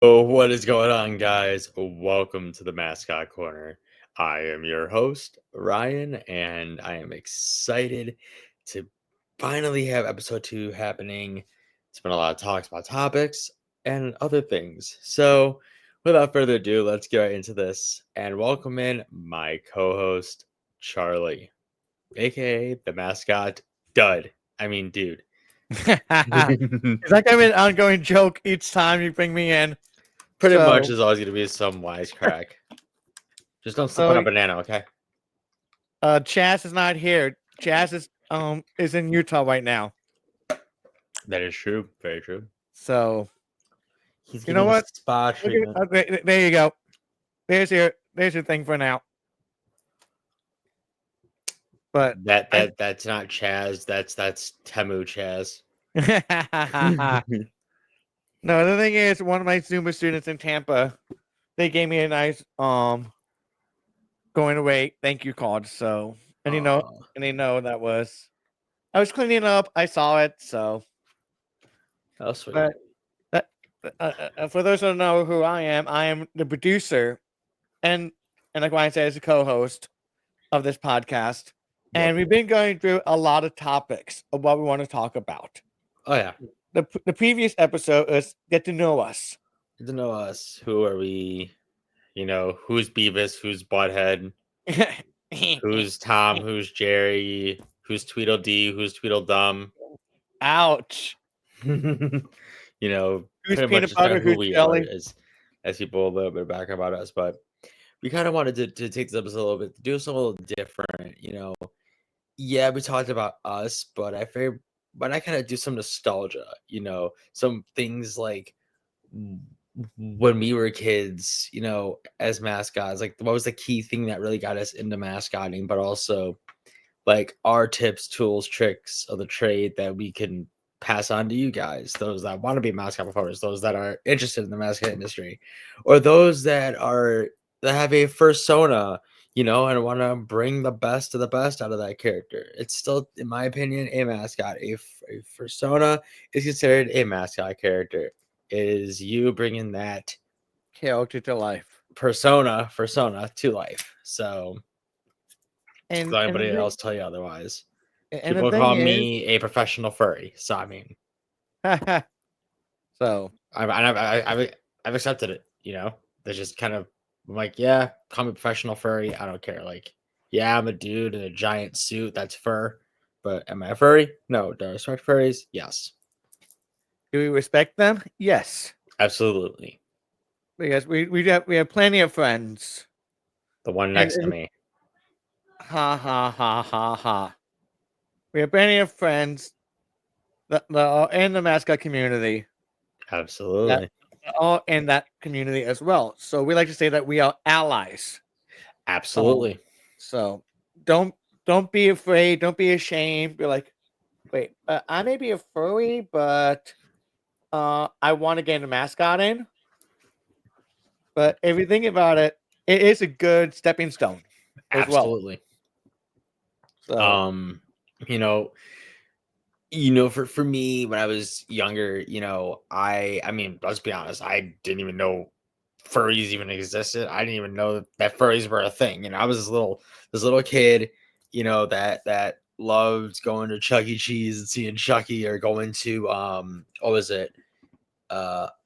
Oh, what is going on, guys? Welcome to the Mascot Corner. I am your host, Ryan, and I am excited to finally have episode 2 happening. It's been a lot of talks about topics and other things. So, without further ado, let's get right into this and welcome in my co host, Charlie, aka the Mascot Dude. It's like I'm an ongoing joke each time you bring me in. Pretty much So, is always going to be some wisecrack. Just don't slip on so a banana, okay? Chaz is not here. Chaz is in Utah right now. That is true. Very true. So He's you know getting what? spa Look at, treatment. there you go. There's your thing for now. But That's not Chaz. That's Temu Chaz. no, the thing is, one of my Zuma students in Tampa, they gave me a nice going away thank you card. So and they know that was I was cleaning up. I saw it. So How sweet. but that for those who don't know who I am the producer and like Ryan said, as a co-host of this podcast. Yep. And we've been going through a lot of topics of what we want to talk about. Oh yeah. The previous episode is get to know us. Get to know us. Who are we? Who's Beavis? Who's Butthead? Who's Tom? Who's Jerry? Who's Tweedledee? Who's Tweedledum? Ouch. Who's Who's pretty much peanut just kind butter? of who Who's we jelly? are as people a little bit back about us, but we kind of wanted to take this episode a little bit, do something a little different. Yeah, we talked about us, but I kind of do some nostalgia. Some things like when we were kids. As mascots, like what was the key thing that really got us into mascotting, but also like our tips, tools, tricks of the trade that we can pass on to you guys, those that want to be mascot performers, those that are interested in the mascot industry, or those that have a persona, and want to bring the best of the best out of that character. It's still, in my opinion, a mascot. A persona is considered a mascot character. It is you bringing that Character to life. persona to life. So And let anybody else tell you otherwise. and People the call thing me a professional furry, so I mean, is, so I've accepted it. They're just kind of, I'm like, yeah, call me professional furry. I don't care. Like, yeah, I'm a dude in a giant suit that's fur, but am I a furry? No. Do I respect furries? Yes, do we respect them? Yes, absolutely. because we have plenty of friends. The one next to me. Ha ha ha ha ha. We have plenty of friends that are in the mascot community. Absolutely. That are in that community as well. So we like to say that we are allies. Absolutely. So don't be afraid. Don't be ashamed. Be like, wait, I may be a furry, but I want to get into mascotting. But if you think about it, it is a good stepping stone as Absolutely. well. So, for me, when I was younger, I mean, let's be honest, I didn't even know furries even existed. I didn't even know that furries were a thing. I was this little kid, that loved going to Chuck E. Cheese and seeing Chucky, or going to what was it?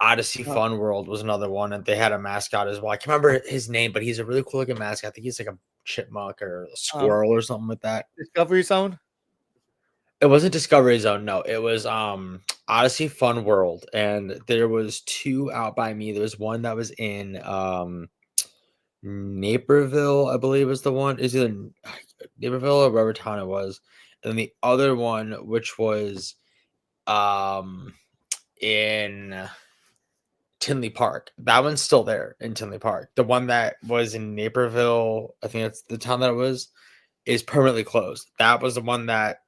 Odyssey Fun World was another one, and they had a mascot as well. I can't remember his name, but he's a really cool looking mascot. I think he's like a chipmunk or a squirrel or something like that. Discovery Zone. It wasn't Discovery Zone, no. It was Odyssey Fun World, and there was 2 out by me. There was one that was in Naperville, I believe was the one. Is either Naperville or wherever town it was. And then the other one, which was in Tinley Park. That one's still there in Tinley Park. The one that was in Naperville, I think that's the town that it was, is permanently closed. That was the one that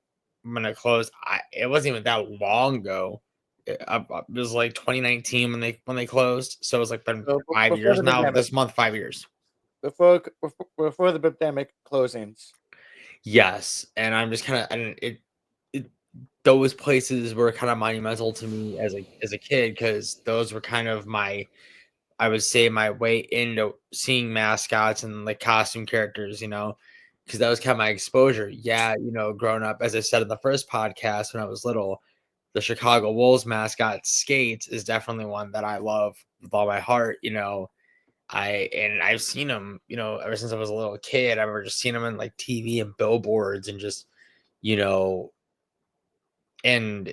when it closed, it wasn't even that long ago. It was like 2019 when they closed. So it was like been 5 years now. Pandemic. This month, 5 years. Before the pandemic closings. Yes, and I'm just kind of those places were kind of monumental to me as a kid, because those were kind of my I would say, my way into seeing mascots and like costume characters, because that was kind of my exposure. Yeah, growing up, as I said in the first podcast when I was little, the Chicago Wolves mascot Skates is definitely one that I love with all my heart. I've seen him, ever since I was a little kid. I remember just seeing him in like TV and billboards and just, you know, and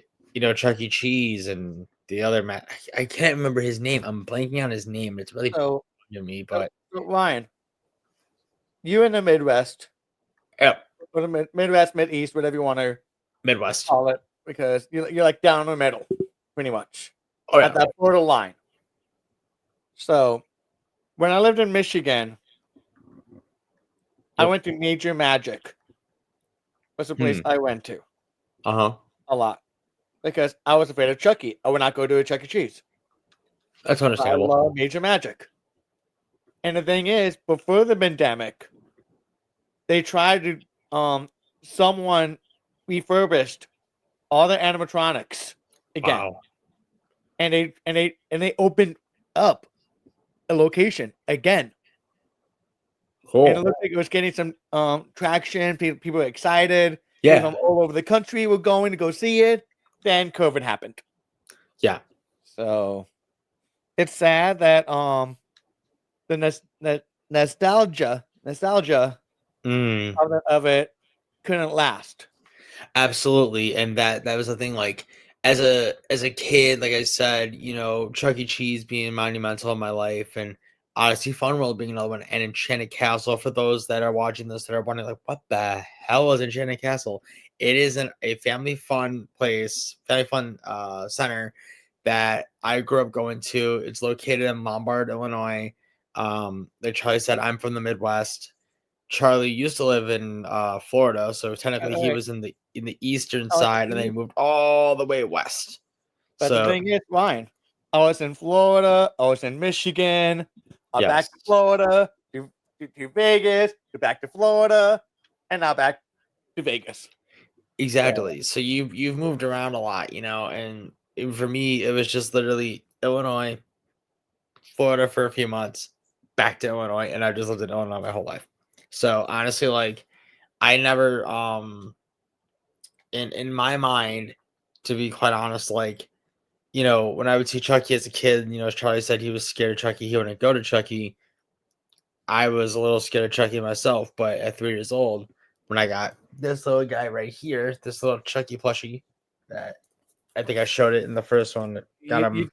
Chuck E. Cheese and the other man. I can't remember his name. I'm blanking on his name. It's really So, to me, so, but so Ryan, you in the Midwest, yep, or the Midwest, Mid-East, whatever you want to Midwest. call it, because you're like down in the middle, pretty much, Oh yeah, at that borderline. So, when I lived in Michigan, I Yep. went to Major Magic. Was the place I went to Uh-huh. a lot because I was afraid of Chucky. I would not go to a Chuck E. Cheese. That's I understandable. love Major Magic. And the thing is, before the pandemic, they tried to someone refurbished all the animatronics again. Wow. And they opened up a location again. Cool. And it looked like it was getting some traction. People were excited. Yeah. People from all over the country were going to go see it. Then COVID happened. Yeah. So it's sad that the nostalgia of it couldn't last. Absolutely. And that was the thing, like as a kid, like I said, Chuck E. Cheese being monumental in my life, and Odyssey Fun World being another one, and Enchanted Castle. For those that are watching this that are wondering, like, what the hell is Enchanted Castle? It is a family fun place, family fun center that I grew up going to. It's located in Lombard, Illinois. Like Charlie said, I'm from the Midwest. Charlie used to live in Florida, so technically he was in the eastern side, and then he moved all the way west. But the thing is, Ryan, I was in Florida, I was in Michigan, I'm back to Florida, to Vegas, back to Florida, and now back to Vegas. Exactly. So you've moved around a lot, and for me, it was just literally Illinois, Florida for a few months, back to Illinois, and I've just lived in Illinois my whole life. So honestly, like, I never in my mind, to be quite honest, like, when I would see Chucky as a kid, as Charlie said, he was scared of Chucky, he wouldn't go to Chucky. I was a little scared of Chucky myself, but at 3 years old, when I got this little guy right here, this little Chucky plushie that I think I showed it in the first one, got him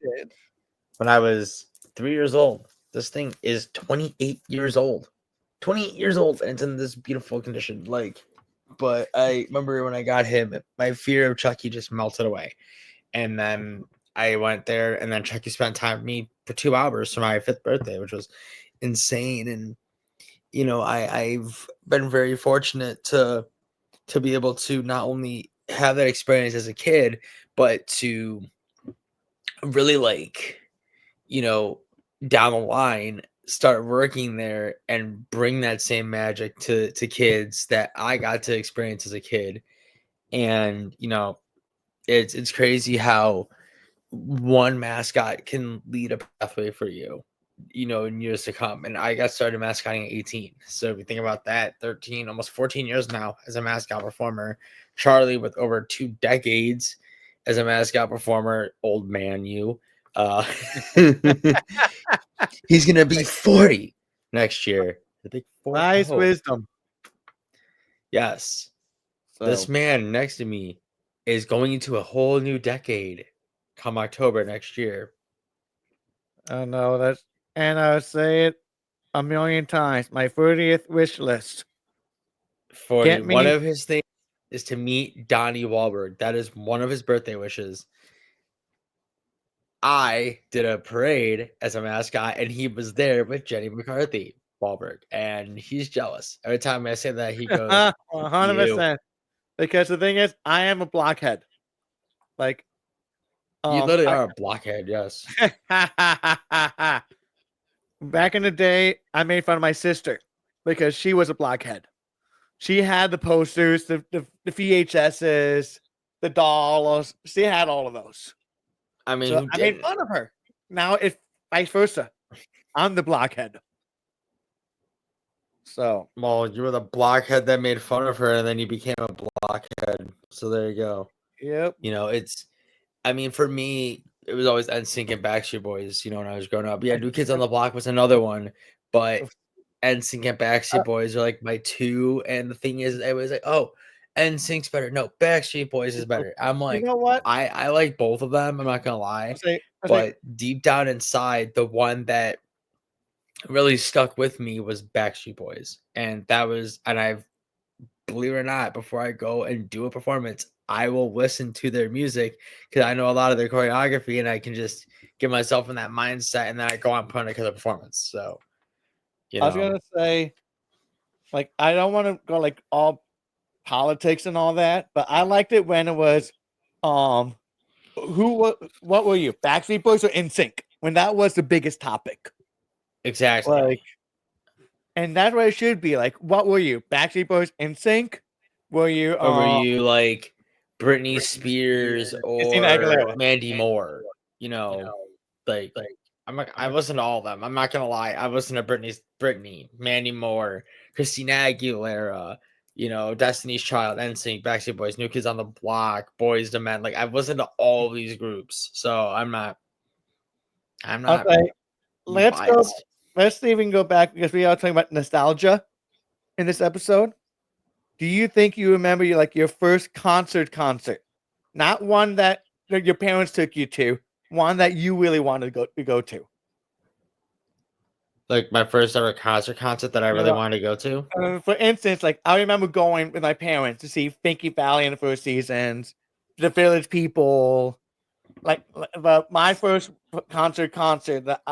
when I was 3 years old. This thing is 28 years old. 28 years old, and it's in this beautiful condition. Like, but I remember when I got him, my fear of Chucky just melted away. And then I went there, and then Chucky spent time with me for 2 hours for my 5th birthday, which was insane. And I've been very fortunate to be able to not only have that experience as a kid, but to really, like, down the line, start working there and bring that same magic to kids that I got to experience as a kid. And it's crazy how one mascot can lead a pathway for you, in years to come. And I got started mascotting at 18. So if you think about that, 13, almost 14 years now as a mascot performer. Charlie with over 2 decades as a mascot performer, old man you. He's gonna be 40 next year. Nice wisdom. Yes. So, this man next to me is going into a whole new decade come October next year. I know that, and I'll say it a million times. My 30th wish list. 40. One of his things is to meet Donnie Wahlberg. That is one of his birthday wishes. I did a parade as a mascot, and he was there with Jenny McCarthy Wahlberg, and he's jealous. Every time I say that, he goes, 100%. Because the thing is, I am a blockhead. Like, you literally are a blockhead, yes. Back in the day, I made fun of my sister because she was a blockhead. She had the posters, the VHSs, the dolls. She had all of those. I mean, so I made fun of her. Now it's vice versa. I'm the blockhead. So, Well, you were the blockhead that made fun of her, and then you became a blockhead. So there you go. yep. You know, I mean, for me, it was always NSYNC and Backstreet Boys, when I was growing up. Yeah, New Kids on the Block was another one, but NSYNC and Backstreet Boys are like my two. And the thing is, I was like, oh, NSYNC's better. No, Backstreet Boys is better. I'm You like, know what? I like both of them. I'm not gonna lie, I say, but deep down inside, the one that really stuck with me was Backstreet Boys, and I've, believe it or not, before I go and do a performance, I will listen to their music because I know a lot of their choreography, and I can just get myself in that mindset, and then I go on put on a performance. So, I was gonna say, like, I don't want to go like all politics and all that, but I liked it when it was, what were you, Backstreet Boys or NSYNC? When that was the biggest topic, exactly. like, and that's what it should be. Like, what were you, Backstreet Boys, NSYNC? Were you, Or were you like Britney Spears Christina or Aguilera? Mandy Moore? You know, like I listen to all of them. I'm not gonna lie. I listen to Britney, Mandy Moore, Christina Aguilera, Destiny's Child, NSYNC, Backstreet Boys, New Kids on the Block, Boys to Men. Like I've listened to all these groups, so I'm not Okay, let's go. biased. Let's even go back because we are talking about nostalgia in this episode. Do you think you remember your first concert, not one that your parents took you to, one that you really wanted to go to? Like my first ever concert that I really wanted to go to. For instance, like I remember going with my parents to see Finky Valley in the first seasons, the Village People. But my first concert that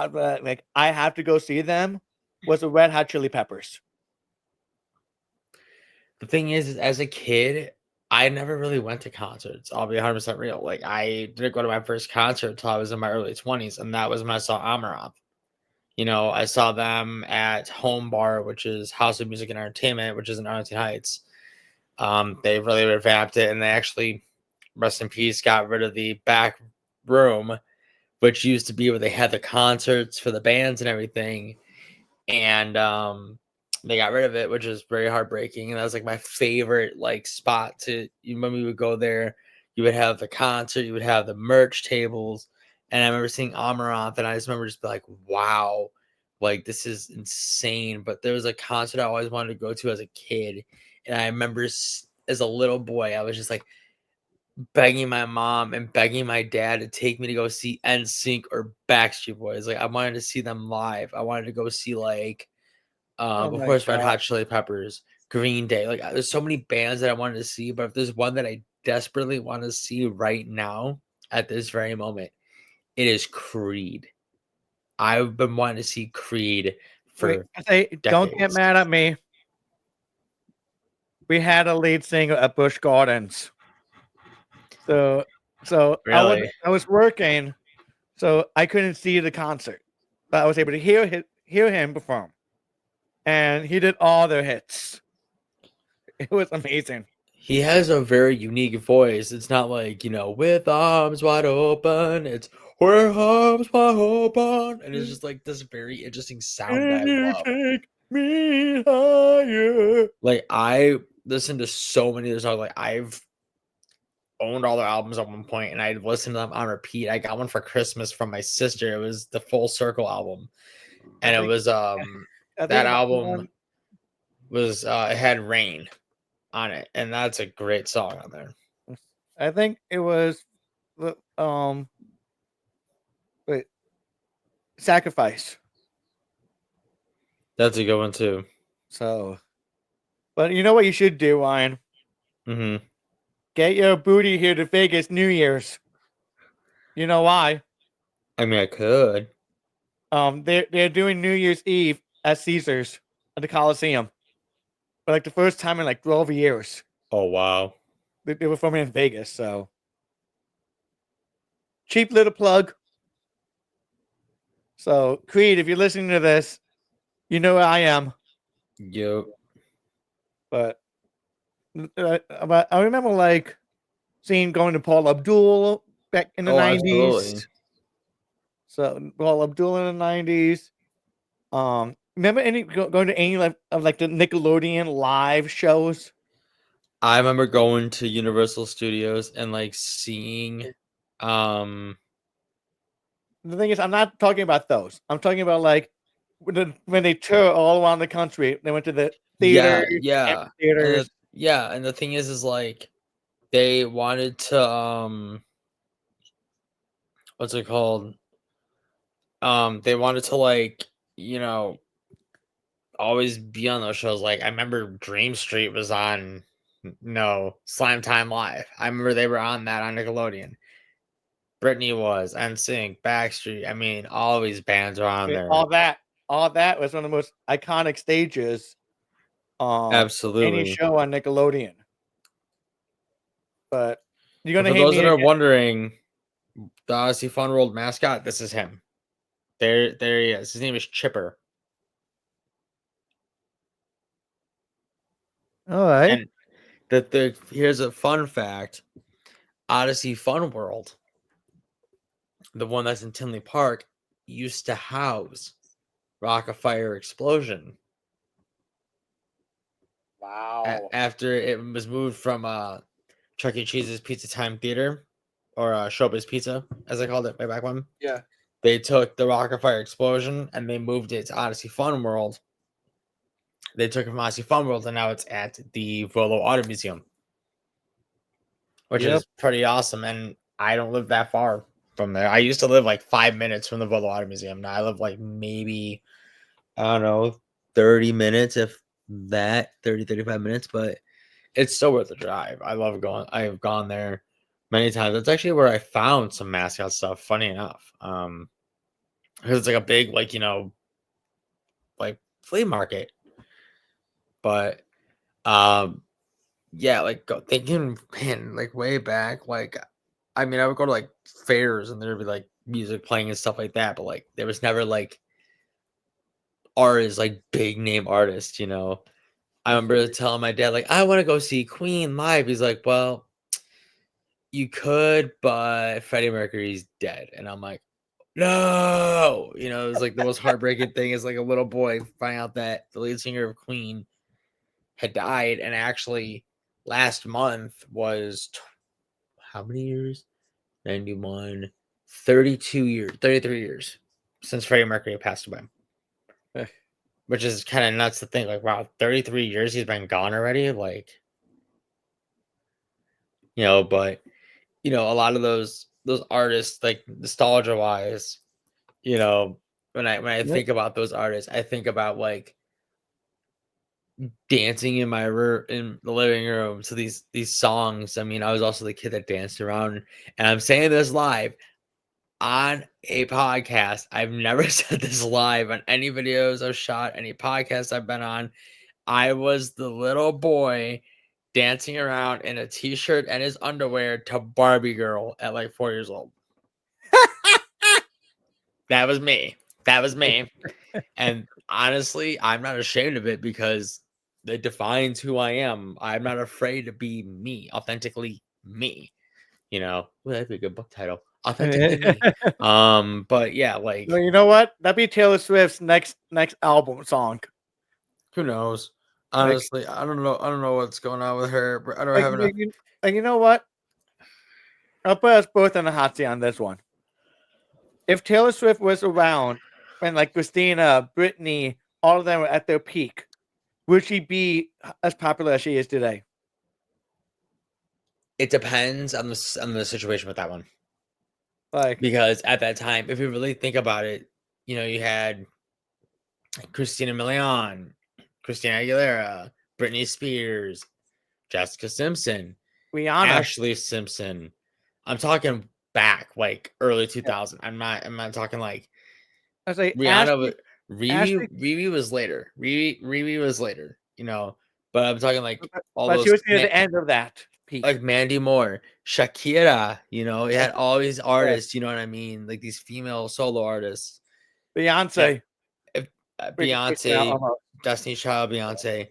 I have to go see them was the Red Hot Chili Peppers. The thing is as a kid, I never really went to concerts. I'll be 100% real. Like I didn't go to my first concert until I was in my early 20s, and that was when I saw Amaranth. I saw them at Home Bar, which is House of Music and Entertainment, which is in Arlington Heights. They really revamped it, and they actually, rest in peace, got rid of the back room, which used to be where they had the concerts for the bands and everything. And they got rid of it, which is very heartbreaking. And that was like my favorite spot when we would go there. You would have the concert, you would have the merch tables, and I remember seeing Amaranth, and I just remember just be like, wow, like this is insane. But there was a concert I always wanted to go to as a kid, and I remember as a little boy, I was just like begging my mom and begging my dad to take me to go see NSYNC or Backstreet Boys. Like I wanted to see them live. I wanted to go see Oh of my course, Red god! Hot Chili Peppers, Green Day. Like, there's so many bands that I wanted to see, but if there's one that I desperately want to see right now at this very moment, it is Creed. I've been wanting to see Creed Wait, for I say, don't get decades. mad at me. We had a lead singer at Busch Gardens, so Really? I was working, so I couldn't see the concert, but I was able to hear him perform, and he did all their hits. It was amazing. He has a very unique voice. It's not like, with arms wide open. It's with arms wide open. And it's just like this very interesting sound that I love. Take me higher. Like, I listen to so many of their songs. Like, I've owned all their albums at one point, and I'd listen to them on repeat. I got one for Christmas from my sister. It was the Full Circle album. I And it think was I that think my album one. was it had Rain on it, and that's a great song on there. I think it was the wait, Sacrifice. That's a good one too. So, but you know what you should do, Ryan? Mm-hmm. Get your booty here to Vegas New Year's. You know why? I mean, I could. They're doing New Year's Eve at Caesars at the Coliseum for like the first time in like 12 years. Oh wow. They were filming in Vegas, so cheap little plug. So Creed, if you're listening to this, you know where I am. Yep. But I remember seeing going to Paul Abdul back in the Oh, absolutely. 90s. So, well, Abdul in the 90s. Remember going to any of like the Nickelodeon live shows? I remember going to Universal Studios and like seeing um The thing is, I'm not talking about those. I'm talking about like when they tour all around the country. They went to the yeah, theaters, yeah. amphitheaters. And the thing is like they wanted to what's it called? They wanted to like, you know, always be on those shows. Like I remember Dream Street was on no Slime Time Live. I remember they were on that on Nickelodeon. Britney was, NSYNC, Backstreet. I mean, all these bands are on there. All that was one of the most iconic stages. Any Absolutely. show on Nickelodeon. But you're But gonna for hate those me that are again. wondering, the Odyssey Fun World mascot, this is him. There he is. His name is Chipper. All right. And the here's a fun fact: Odyssey Fun World, the one that's in Tinley Park, used to house Rock of Fire Explosion. Wow. After it was moved from Chuck E. Cheese's Pizza Time Theater, or Showbiz Pizza, as I called it way back when. Yeah. They took the Rock of Fire Explosion and they moved it to Odyssey Fun World. They took it from Odyssey Fun World and now it's at the Volo Auto Museum, which Yep. is pretty awesome. And I don't live that far from there. I used to live like 5 minutes from the Volo Auto Museum. Now I live like maybe, I don't know, 30 minutes, if that, 35 minutes, but it's still worth the drive. I love going. I have gone there many times. That's actually where I found some mascot stuff, funny enough. Because it's like a big, like, like flea market. But yeah, like thinking, man, like way back, like I mean, I would go to like fairs and there'd be like music playing and stuff like that, but like there was never like artists, like big name artists, I remember telling my dad, like, I want to go see Queen live. He's like, well, you could, but Freddie Mercury's dead. And I'm like, no, it was like the most heartbreaking thing is like a little boy finding out that the lead singer of Queen had died. And actually, last month was how many years? 91, 32 years, 33 years since Freddie Mercury passed away. Which is kind of nuts to think, like, wow, 33 years he's been gone already. Like, but a lot of those artists, like nostalgia wise, when I Yep. think about those artists, I think about like dancing in in the living room to these songs. I mean, I was also the kid that danced around, and I'm saying this live on a podcast. I've never said this live on any videos I've shot, any podcasts I've been on. I was the little boy dancing around in a t-shirt and his underwear to Barbie Girl at like 4 years old. That was me. That was me. And honestly, I'm not ashamed of it because it defines who I am. I'm not afraid to be me, authentically me. Well, that'd be a good book title. Authentically me. But yeah, like Well, you know what? That'd be Taylor Swift's next album song. who knows? Like, Honestly, I don't know. I don't know what's going on with her. But I don't like, have enough. you know what? I'll put us both on the hot seat on this one. If Taylor Swift was around when like Christina, Britney, all of them were at their peak, would she be as popular as she is today? It depends on the situation with that one. Like, Because at that time, if you really think about it, you had Christina Milian, Christina Aguilera, Britney Spears, Jessica Simpson, Rihanna. Ashley Simpson. I'm talking back like early 2000. I'm not talking like I was like, Rihanna. Ashley, Riri was later. Riri was later. But I'm talking like all but she those was near the end of that peak. like Mandy Moore, Shakira. It had all these Yeah. artists. You know what I mean? Like these female solo artists. Beyonce. Beyonce, Almost. Destiny's Child, Beyonce.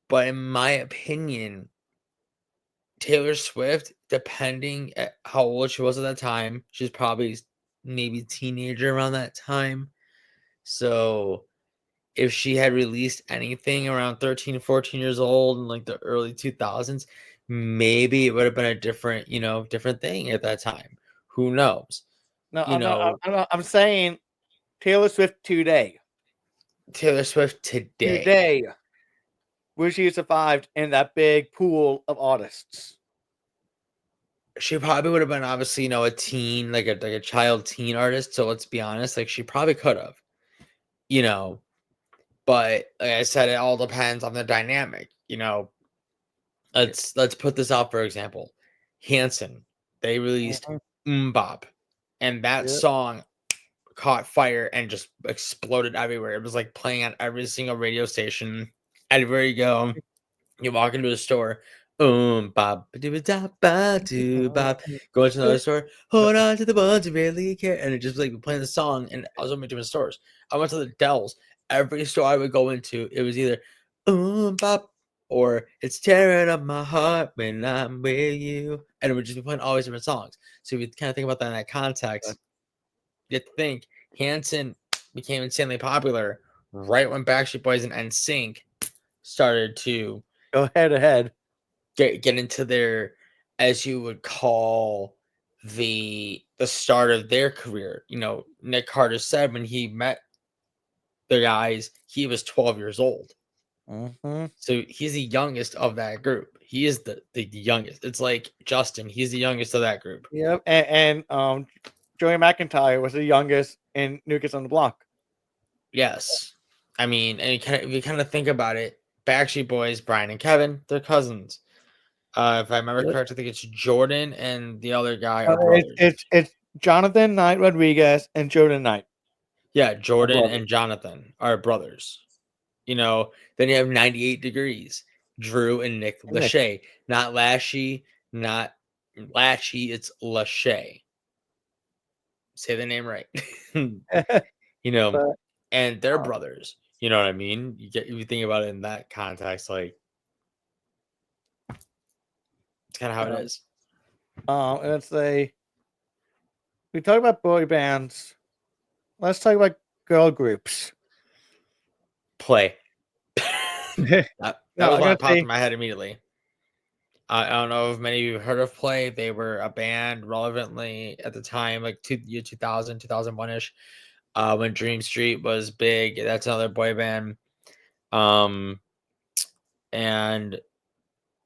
But in my opinion, Taylor Swift, depending at how old she was at that time, she's probably maybe teenager around that time. So if she had released anything around 13, 14 years old in like the early 2000s, maybe it would have been a different, different thing at that time. Who knows? No, You know, I'm saying Taylor Swift today. Taylor Swift today. Today, would she have survived in that big pool of artists? She probably would have been obviously, a teen, like a child teen artist. So let's be honest, like she probably could have, but like I said, it all depends on the dynamic, Let's put this out for example. Hanson, they released Bop, and that song caught fire and just exploded everywhere. It was like playing on every single radio station. Everywhere you go, you walk into a store, bop, ba bop. Go into another store, hold on to the ones who really care, and it just like playing the song. And I was in different stores. I went to the Dells. Every store I would go into, it was either bop or it's tearing up my heart when I'm with you, and it would just be playing all these different songs. So if you kind of think about that in that context, you have to think Hanson became insanely popular right when Backstreet Boys and NSYNC started to go head to head, get into their, as you would call, the start of their career. Nick Carter said when he met the guys, he was 12 years old. So he's the youngest of that group. He is the youngest. It's like Justin. He's the youngest of that group. Yep. And Joey McIntyre was the youngest in New Kids on the Block. Yes. I mean, and if you kind of think about it, Backstreet Boys, Brian and Kevin, they're cousins. If I remember correctly, I think it's Jordan and the other guy are brothers. It's Jonathan Knight Rodriguez and Jordan Knight. Yeah, Jordan and Jonathan are brothers. Then you have 98 Degrees, Drew and Nick Lachey. Not Lashy, not Latchy, it's Lachey. Say the name right. And they're brothers. You know what I mean? You think about it in that context, like it's kind of how it is. Let's say we talk about boy bands. Let's talk about girl groups. Play. that was one that popped in my head immediately. I don't know if many of you have heard of Play. They were a band relevantly at the time, like 2000, 2001-ish, when Dream Street was big. That's another boy band. And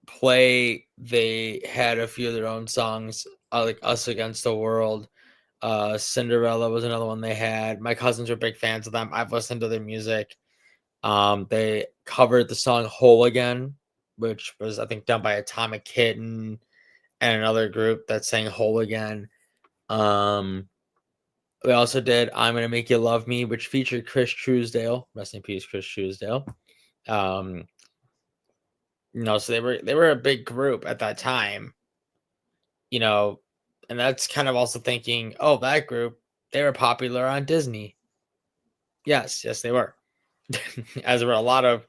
Play, they had a few of their own songs, like Us Against the World. Cinderella was another one they had. My cousins were big fans of them. I've listened to their music. They covered the song Whole Again, which was, I think, done by Atomic Kitten and another group that sang Whole Again. We also did I'm Gonna Make You Love Me, which featured Chris Truesdale. Rest in peace, Chris Truesdale. So they were a big group at that time. And that's kind of also thinking, oh, that group, they were popular on Disney. Yes, they were. As there were a lot of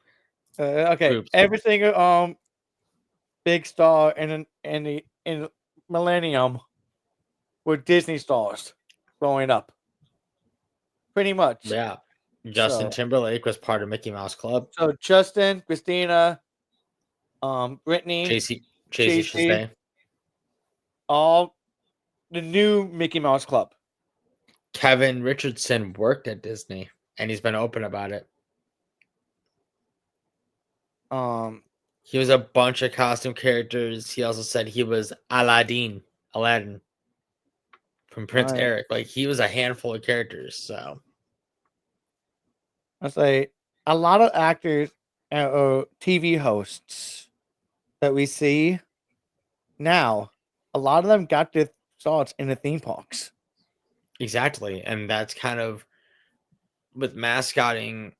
groups. Every single big star in Millennium were Disney stars growing up. Pretty much. Yeah. Justin Timberlake was part of Mickey Mouse Club. So Justin, Christina, Brittany, Chasey Chastain, all the new Mickey Mouse Club. Kevin Richardson worked at Disney, and he's been open about it. He was a bunch of costume characters. He also said he was Aladdin from Prince Eric. Like, he was a handful of characters. So I say a lot of actors or TV hosts that we see now, a lot of them got their starts in the theme parks. Exactly. And that's kind of with mascotting.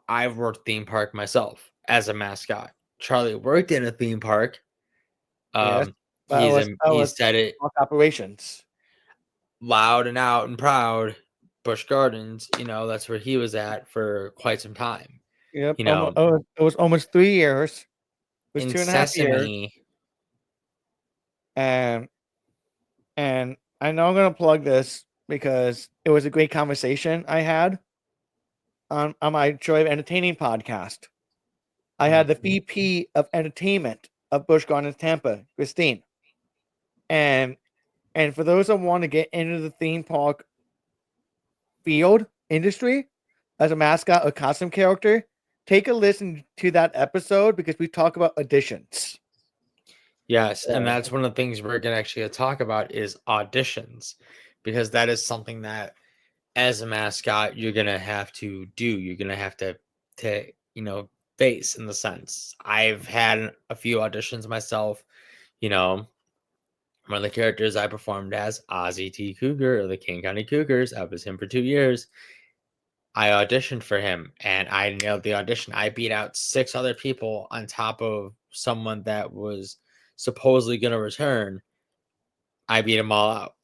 I've worked theme park myself as a mascot. Charlie worked in a theme park. Yes, he said it operations loud and out and proud. Busch Gardens, that's where he was at for quite some time. Yep. It was almost 3 years. It was 2.5 years. And I know I'm gonna plug this because it was a great conversation I had on my Joy of Entertaining podcast. I had the VP of Entertainment of Busch Gardens Tampa, Christine. And for those that want to get into the theme park field industry as a mascot or costume character, take a listen to that episode because we talk about auditions. Yes, and that's one of the things we're gonna actually talk about is auditions, because that is something that as a mascot you're gonna have to do. You're gonna have to face, in the sense. I've had a few auditions myself. One of the characters I performed as, Ozzy T. Cougar of the King County Cougars, I was him for 2 years. I auditioned for him and I nailed the audition. I beat out 6 other people on top of someone that was supposedly going to return. I beat them all out,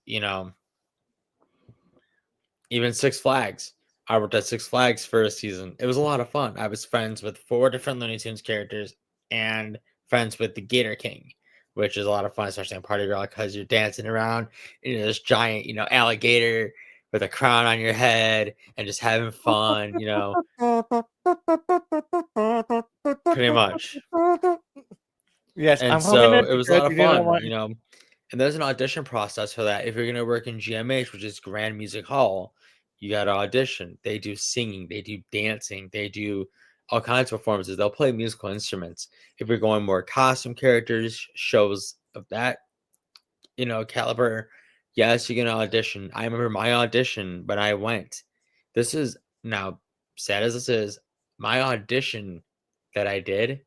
Even Six Flags. I worked at Six Flags for a season. It was a lot of fun. I was friends with 4 different Looney Tunes characters and friends with the Gator King, which is a lot of fun, especially on Party Girl, because you're dancing around in this giant, alligator with a crown on your head and just having fun, pretty much. Yes, And I'm humming so it it was a because lot of we didn't fun, want. And there's an audition process for that. If you're going to work in GMH, which is Grand Music Hall, you got to audition. They do singing, they do dancing, they do all kinds of performances. They'll play musical instruments. If you're going more costume characters, shows of that, caliber, yes, you're going to audition. I remember my audition when I went. This is now, sad as this is, my audition that I did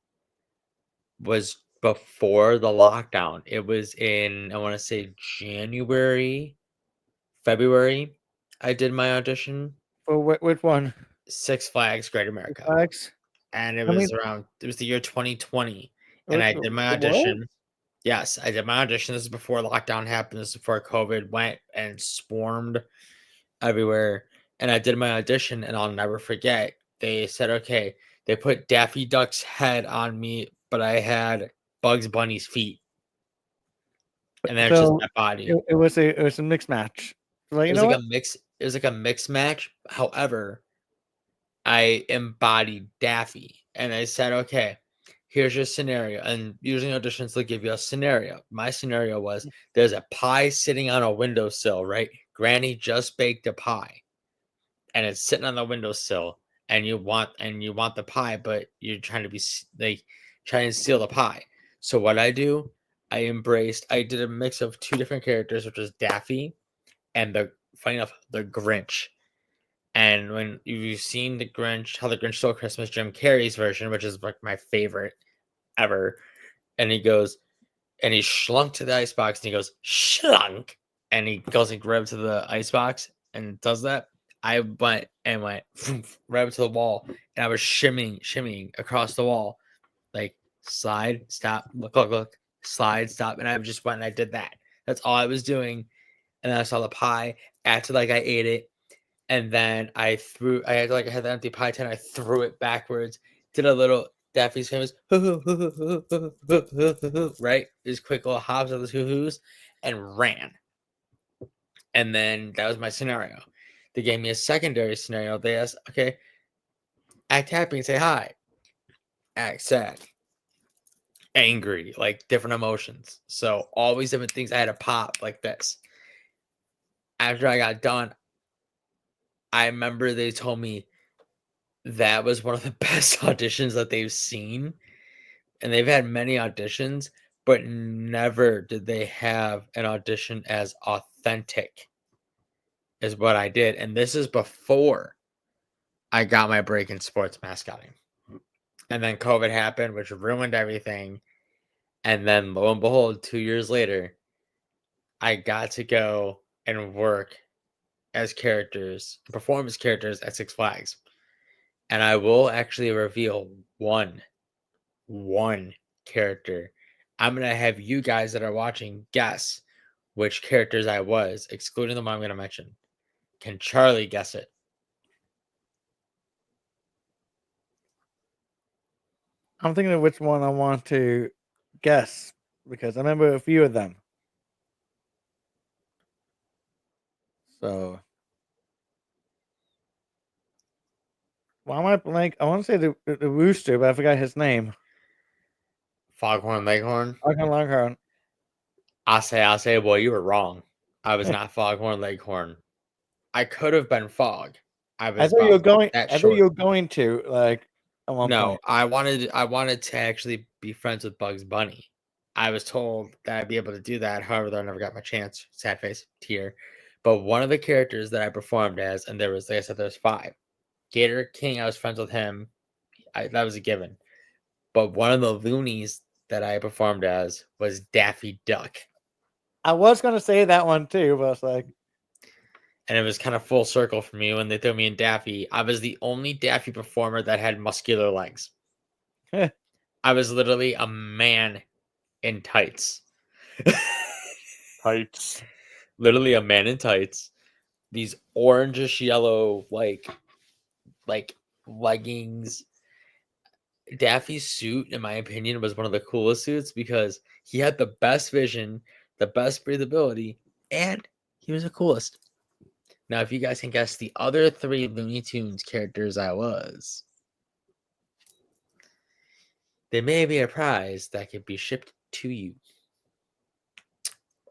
was before the lockdown. It was in, I want to say, January, February. I did my audition. For which one? Six Flags Great America. Flags? And it I mean, was the year 2020. And I did my what? audition. Yes, I did my audition. This is before lockdown happened. This is before COVID went and swarmed everywhere. And I did my audition, and I'll never forget. They said, okay, they put Daffy Duck's head on me, but I had Bugs Bunny's feet. And then it's just my body. It was a mixed match. Well, It was like a mixed match. However, I embodied Daffy. And I said, okay, here's your scenario. And usually auditions will give you a scenario. My scenario was there's a pie sitting on a windowsill, right? Granny just baked a pie. And it's sitting on the windowsill. And you want the pie, but you're trying to be like trying to steal the pie. So what I do, I did a mix of 2 different characters, which was Daffy and funny enough, the Grinch. And when you've seen the Grinch, How the Grinch Stole Christmas, Jim Carrey's version, which is like my favorite ever, and he goes, and he slunk to the icebox, and he goes, slunk, and he goes and grabs to the icebox and does that. I went right up to the wall, and I was shimmying across the wall, like slide, stop, look, slide, stop, and I just went and I did that. That's all I was doing. And then I saw the pie, acted like I ate it, and then I had the empty pie tin, I threw it backwards, did a little Daffy's famous right, these quick little hops of the hoo-hoos, and ran. And then that was my scenario. They gave me a secondary scenario. They asked, okay, act happy and say hi. Act sad. Angry, like different emotions. So all these different things I had to pop like this. After I got done, I remember they told me that was one of the best auditions that they've seen. And they've had many auditions, but never did they have an audition as authentic as what I did. And this is before I got my break in sports mascotting. And then COVID happened, which ruined everything. And then lo and behold, 2 years later, I got to go and work as characters, perform as characters at Six Flags. And I will actually reveal one character. I'm going to have you guys that are watching guess which characters I was, excluding the one I'm going to mention. Can Charlie guess it? I'm thinking of which one I want to guess because I remember a few of them. So why am I blank? I want to say the rooster, but I forgot his name. Foghorn Leghorn. Longhorn. I say, boy, you were wrong. I was not Foghorn Leghorn. I could have been Fog. I was about that I thought you short. were going to like at one No, point. I wanted to actually be friends with Bugs Bunny. I was told that I'd be able to do that. However, I never got my chance. Sad face, tear. But one of the characters that I performed as, and there was, like I said, there's 5. Gator King, I was friends with him. That was a given. But one of the loonies that I performed as was Daffy Duck. I was gonna say that one too, but I was like, And it was kind of full circle for me when they threw me in Daffy. I was the only Daffy performer that had muscular legs. I was literally a man in tights. tights. Literally a man in tights. These orangish yellow like leggings. Daffy's suit, in my opinion, was one of the coolest suits because he had the best vision, the best breathability, and he was the coolest. Now, if you guys can guess the other 3 Looney Tunes characters I was, there may be a prize that could be shipped to you.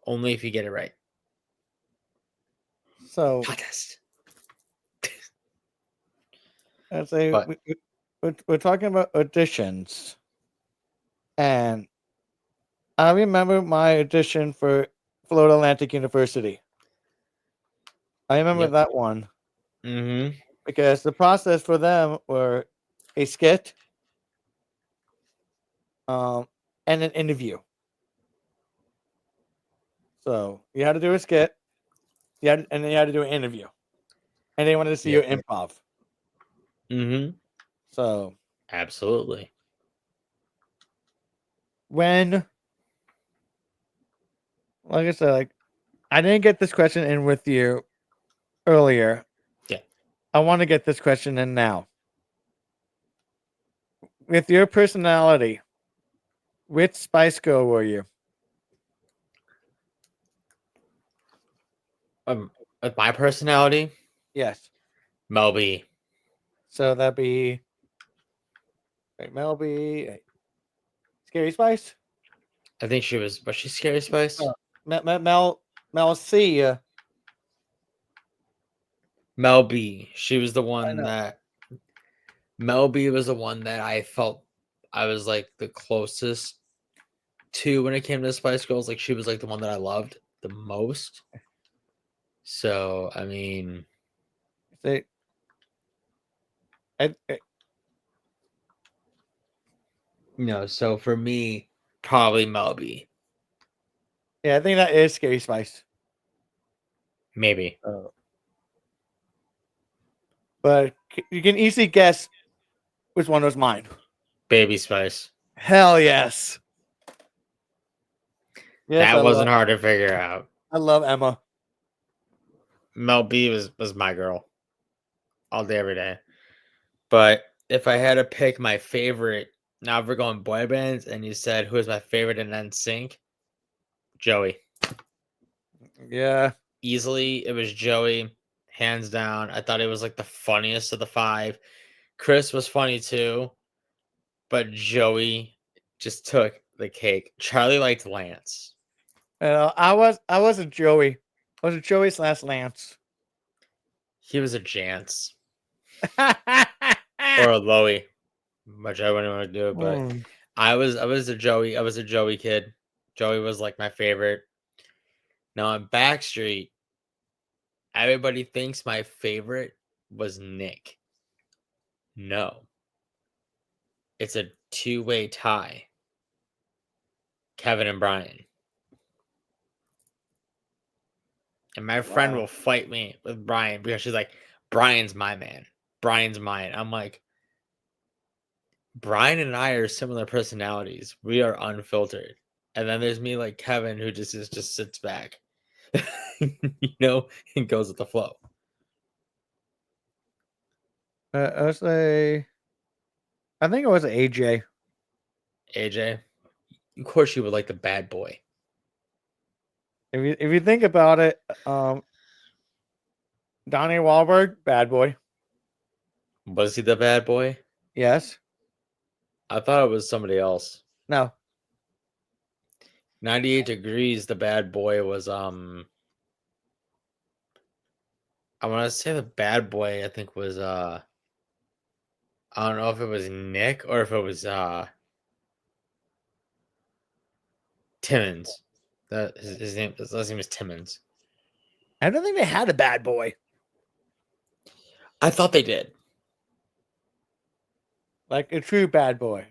Only if you get it right. So Podcast. I'd say But we're talking about auditions, and I remember my audition for Florida Atlantic University. I remember Yep. that one mm-hmm. because the process for them were a skit, and an interview. So you had to do a skit, and then you had to do an interview, and they wanted to see your improv. Mm-hmm. So Absolutely. when, like I said, like I didn't get this question in with you earlier. Yeah. I want to get this question in now. With your personality, which Spice Girl were you? With my personality, Yes. Mel B. So that'd be Mel B. Scary Spice. I think she was she Scary Spice? Mel C. Mel B. She was the I one know. that Mel B was the one that I felt I was like the closest to when it came to Spice Girls. Like she was like the one that I loved the most. So I mean, Say, so for me, probably Mel B. yeah, I think that is Scary Spice. Maybe. But you can easily guess which one was mine. Baby Spice. Hell yes. Yes, That wasn't hard to figure out. I love Emma. Mel B was my girl. All day, every day. But if I had to pick my favorite, now if we're going boy bands, and you said who is my favorite in NSYNC, Joey. Yeah. Easily, it was Joey, hands down. I thought it was like the funniest of the 5. Chris was funny too, but Joey just took the cake. Charlie liked Lance. I was a Joey. I was a Joey / Lance. He was a Jance or a Loey, whichever one you want to do it. But I was a Joey. I was a Joey kid. Joey was like my favorite. Now on Backstreet, everybody thinks my favorite was Nick. No. It's a 2-way tie. Kevin and Brian. And my friend will fight me with Brian because she's like, Brian's my man. Brian's mine. I'm like, Brian and I are similar personalities. We are unfiltered. And then there's me like Kevin who just sits back. And goes with the flow. I think it was AJ. AJ. Of course you would like the bad boy. If you think about it, Donnie Wahlberg, bad boy. Was he the bad boy? Yes. I thought it was somebody else. No. 98 Degrees, the bad boy was I want to say the bad boy I think was I don't know if it was Nick or if it was Timmons. That his last name is Timmons. I don't think they had a bad boy. I thought they did. Like a true bad boy.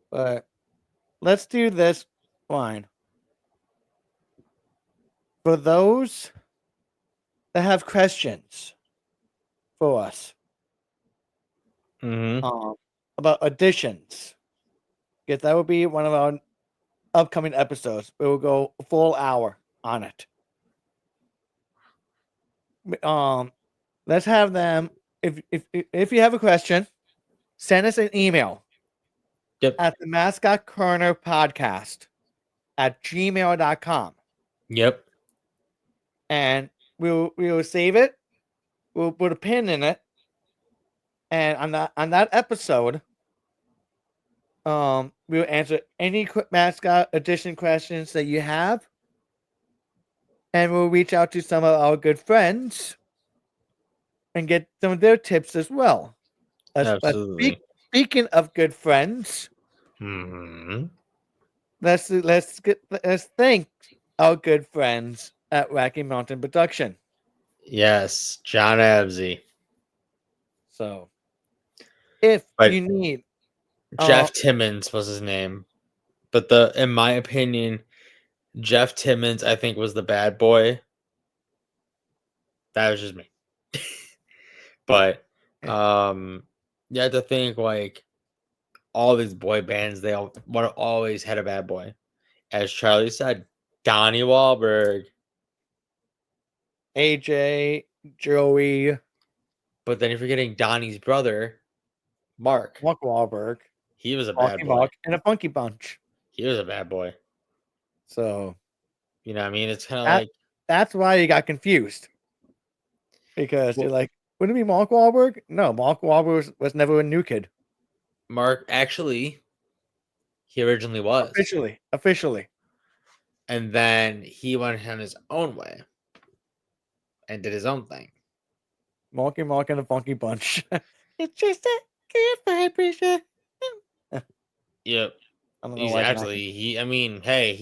But let's do this line. For those that have questions for us Mm-hmm. about auditions, because that will be one of our upcoming episodes. We will go a full hour on it. Let's have them. If you have a question, send us an email. Yep. At the Mascot Corner Podcast at gmail.com. Yep. And we will save it. We'll put a pin in it. And on that episode, we'll answer any mascot edition questions that you have. And we'll reach out to some of our good friends and get some of their tips as well. Absolutely. Speaking of good friends, let's thank our good friends at Wacky Mountain Production. Yes, John Absey. So, if you need Jeff Timmons was his name, but in my opinion, Jeff Timmons I think was the bad boy. That was just me. But you have to think like all these boy bands, they all always had a bad boy. As Charlie said, Donnie Wahlberg, AJ, Joey, but then you're forgetting Donnie's brother, Mark Wahlberg. He was a bad boy. Mark and a Funky Bunch. He was a bad boy. So, you know what I mean? It's kind of like that's why you got confused. Because you're like, wouldn't it be Mark Wahlberg? No, Mark Wahlberg was never a new kid. Mark, actually, he originally was. Officially. And then he went on his own way and did his own thing. Mark and the Funky Bunch. It's just a good vibration. Yep. I don't know he's why actually, he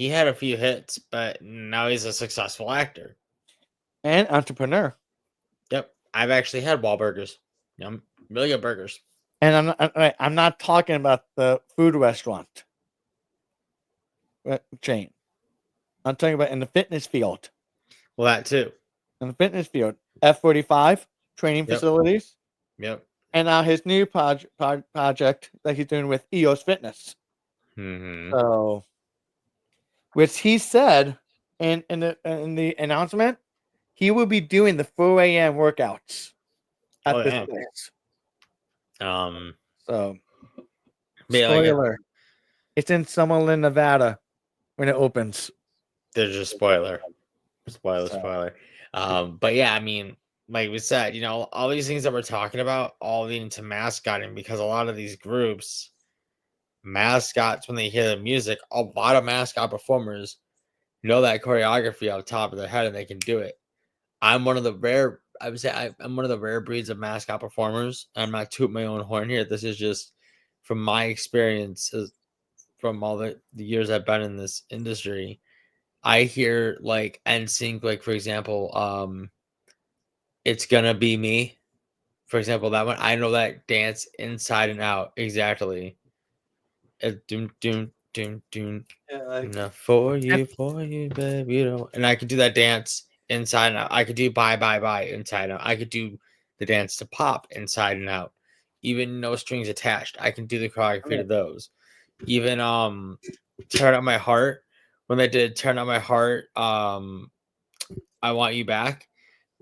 had a few hits, but now he's a successful actor. And entrepreneur. Yep. I've actually had Wahlburgers. Really good burgers. And I'm not talking about the food restaurant chain. I'm talking about in the fitness field. Well, that too. In the fitness field. F45 training facilities. Yep. And now his new project that he's doing with EOS Fitness. Mm-hmm. So, which he said in the announcement, he will be doing the 4 a.m. workouts at this place. So, spoiler, it's in Summerlin, Nevada, when it opens. There's a spoiler. Spoiler. But yeah, I mean, like we said, all these things that we're talking about all leading to mascotting, because a lot of these groups, mascots, when they hear the music, a lot of mascot performers know that choreography off the top of their head and they can do it. I'm one of the rare, I would say I'm one of the rare breeds of mascot performers. I'm not tooting my own horn here. This is just from my experiences from all the years I've been in this industry. I hear like NSYNC, like for example, It's Gonna Be Me. For example, that one, I know that dance inside and out exactly. Doom, doom, doom, doom. Enough for you, baby. And I could do that dance inside and out. I could do bye, bye, bye inside and out. I could do the dance to Pop inside and out. Even No Strings Attached, I can do the choreography to those. Even Turn Up My Heart. When they did Turn Up My Heart, I Want You Back.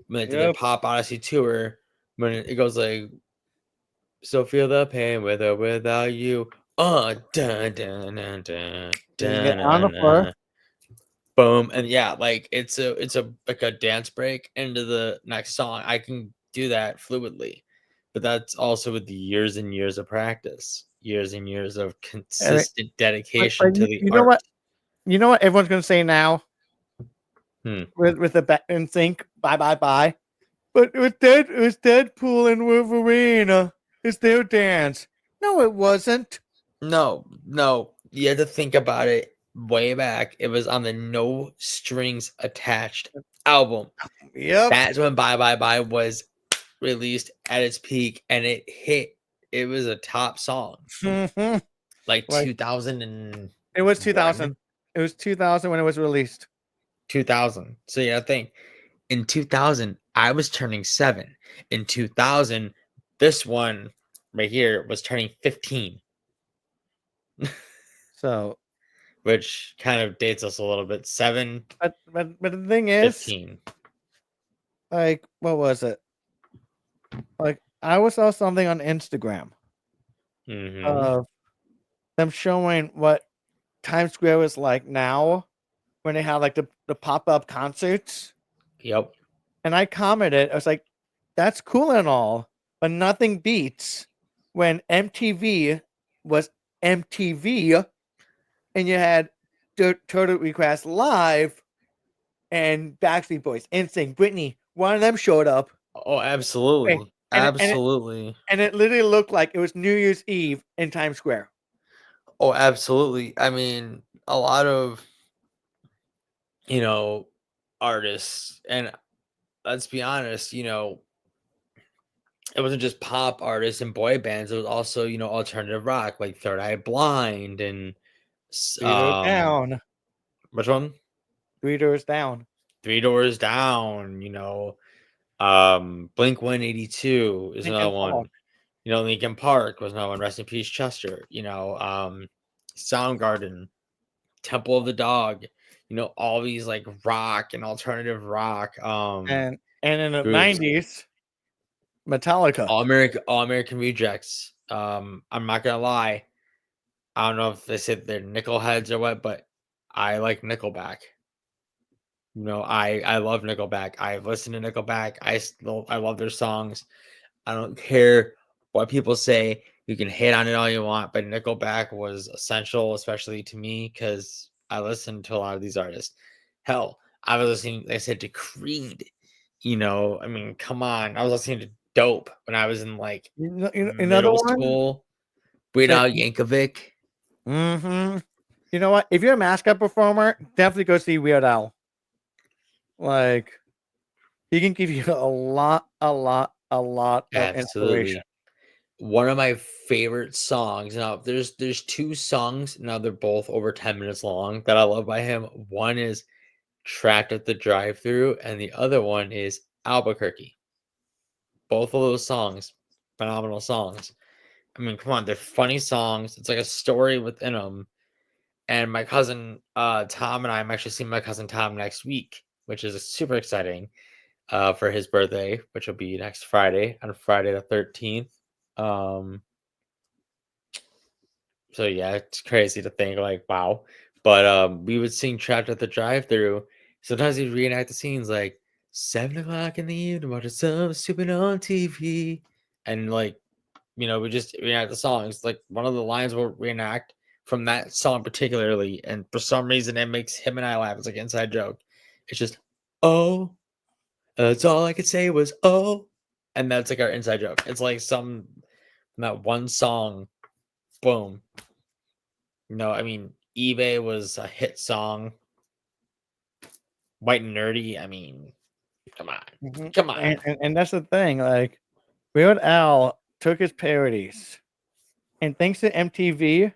When they did the Pop Odyssey tour, when it goes like, so feel the pain with or without you. Dun, dun, dun, dun, dun, Get on the floor. boom, and yeah, like it's a like a dance break into the next song. I can do that fluidly, but that's also with years and years of practice, years and years of And consistent but dedication to the you know art. what? You know what everyone's gonna say now Hmm. with the in sync. Bye bye bye. But it was Deadpool and Wolverine. It's their dance. No, it wasn't. No, no, you had to think about it way back. It was on the No Strings Attached album. Yep. That's when Bye Bye Bye was released at its peak, and it hit. It was a top song, Mhm. like Like 2001, it was 2000. It was 2000 when it was released. 2000. So yeah, think in 2000, I was turning 7. In 2000, this one right here was turning 15, So, which kind of dates us a little bit. 7, but the thing is, 15. like, what was it? Like, saw something on Instagram Mm-hmm. of them showing what Times Square was like now when they had like the pop up concerts. Yep. And I commented, I was like, that's cool and all, but nothing beats when MTV was MTV and you had Total Request Live and Backstreet Boys, NSYNC, Britney. One of them showed up. Oh, absolutely. And Absolutely. it literally looked like it was New Year's Eve in Times Square. Oh, absolutely. I mean, a lot of, you know, artists, and let's be honest, it wasn't just pop artists and boy bands. It was also, alternative rock like Third Eye Blind and s- 3 Doors um, Down. which one? 3 Doors Down. Three Doors Down. Blink 182 is Linkin another Park. one. Linkin Park was another one. Rest in peace, Chester. Soundgarden, Temple of the Dog. All these like rock and alternative rock And in the groups. 90s, Metallica. All American Rejects. I'm not gonna lie. I don't know if they said they're nickel heads or what, but I like Nickelback. I love Nickelback. I've listened to Nickelback. I love their songs. I don't care what people say. You can hate on it all you want, but Nickelback was essential, especially to me, because I listened to a lot of these artists. Hell, I was listening, like I said, to Creed. I mean, come on. I was listening to Dope when I was in like Another middle one school. Weird that Al Yankovic. mm-hmm. You know what? If you're a mascot performer, definitely go see Weird Al. Like he can give you a lot of inspiration. Absolutely. One of my favorite songs. Now, there's two songs. Now they're both over 10 minutes long that I love by him. One is Trapped at the Drive-Thru, and the other one is Albuquerque. Both of those songs, phenomenal songs. I mean, come on, they're funny songs. It's like a story within them. And my cousin Tom and I'm actually seeing my cousin Tom next week, which is super exciting for his birthday, which will be next Friday, on Friday the 13th. Um, so yeah, it's crazy to think like, wow. But we would sing Trapped at the Drive-Thru. Sometimes we reenact the scenes like 7 o'clock in the evening, watching some stupid on TV. And like, we just reenact the songs. Like one of the lines we'll reenact from that song particularly, and for some reason it makes him and I laugh. It's like an inside joke. It's just, oh, that's all I could say was oh. And that's like our inside joke. It's like that one song, boom. I mean, eBay was a hit song. White and Nerdy, I mean, come on. Mhm. Come on. And that's the thing. Like Weird Al took his parodies, and thanks to MTV,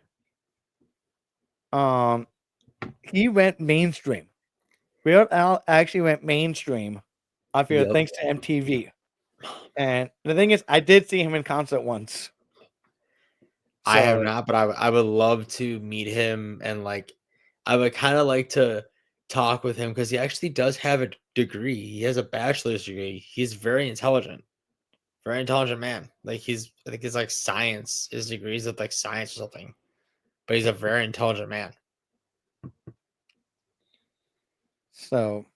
um, he went mainstream. Weird Al actually went mainstream off here Yep. thanks to MTV. And the thing is, I did see him in concert once. I have So not, but I would love to meet him, and like I would kind of like to talk with him because he actually does have a degree. He has a bachelor's degree. He's very intelligent man. Like I think he's like science. His degrees with like science or something. But he's a very intelligent man. So,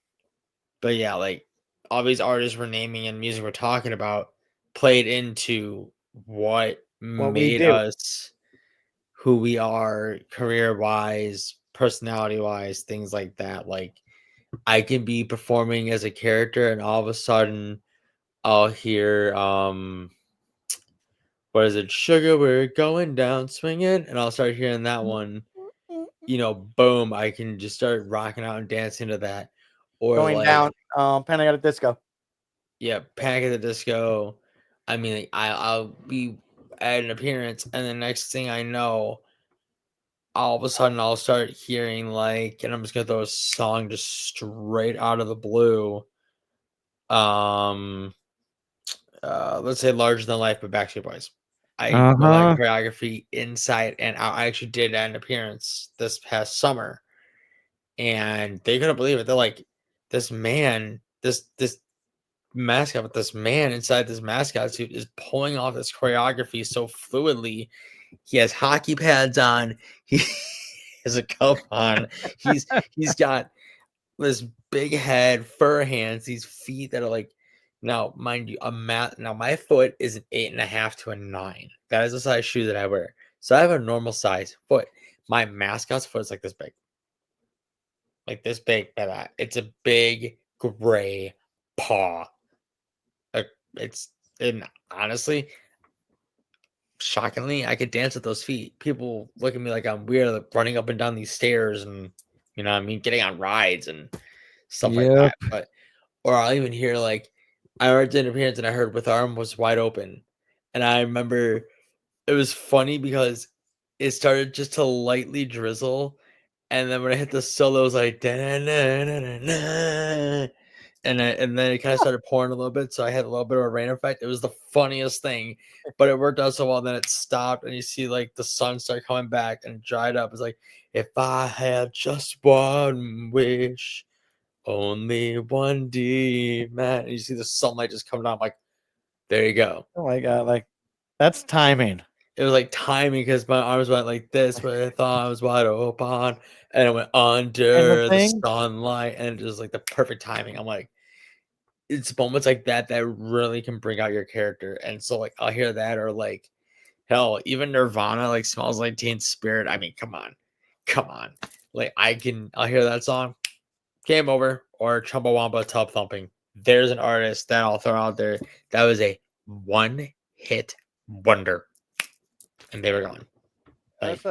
but yeah, like all these artists we're naming and music we're talking about played into what we made do. us who we are, career wise, personality wise, things like that. Like I can be performing as a character and all of a sudden I'll hear what is it, sugar, we're going down swinging, and I'll start hearing that one, boom, I can just start rocking out and dancing to that. Or Going like, down, Panic at the Disco. yeah, Panic at the Disco. I mean, like, I'll be at an appearance, and the next thing I know, all of a sudden I'll start hearing like, and I'm just gonna throw a song just straight out of the blue. Um, let's say Larger Than Life by Backstreet Boys. I would like choreography inside and out. I actually did an appearance this past summer, and they couldn't believe it. They're like, this man, this mascot with this man inside this mascot suit is pulling off this choreography so fluidly. He has hockey pads on. He has a coat on. He's got this big head, fur hands, these feet that are like, now mind you, now my foot is an 8.5 to a 9. That is the size shoe that I wear. So I have a normal size foot. My mascot's foot is like this big. Like this big by that. It's a big gray paw. And honestly, shockingly, I could dance with those feet. People look at me like I'm weird, like running up and down these stairs and what I mean, getting on rides and stuff like that. But or I'll even hear like I already did an appearance and I heard With Arm Was Wide Open. And I remember it was funny because it started just to lightly drizzle. And then when I hit the solo, it was like da-na-na-na-na-na. And then it kind of started pouring a little bit, so I had a little bit of a rain effect. It was the funniest thing, but it worked out so well. Then it stopped, and you see like the sun start coming back and it dried up. It's like, if I had just one wish, only one demand. And you see the sunlight just coming down. I'm like, there you go. Oh my god, like that's timing. It was like timing because my arms went like this, but I thought I was wide open, and it went under the sunlight, and it was like the perfect timing. I'm like, it's moments like that that really can bring out your character. And so like I'll hear that, or like hell, even Nirvana, like Smells Like Teen Spirit. I mean, come on. Like I'll hear that song, Game Over, or Chumbawamba Tub Thumping. There's an artist that I'll throw out there that was a one hit wonder. And they were gone. Like,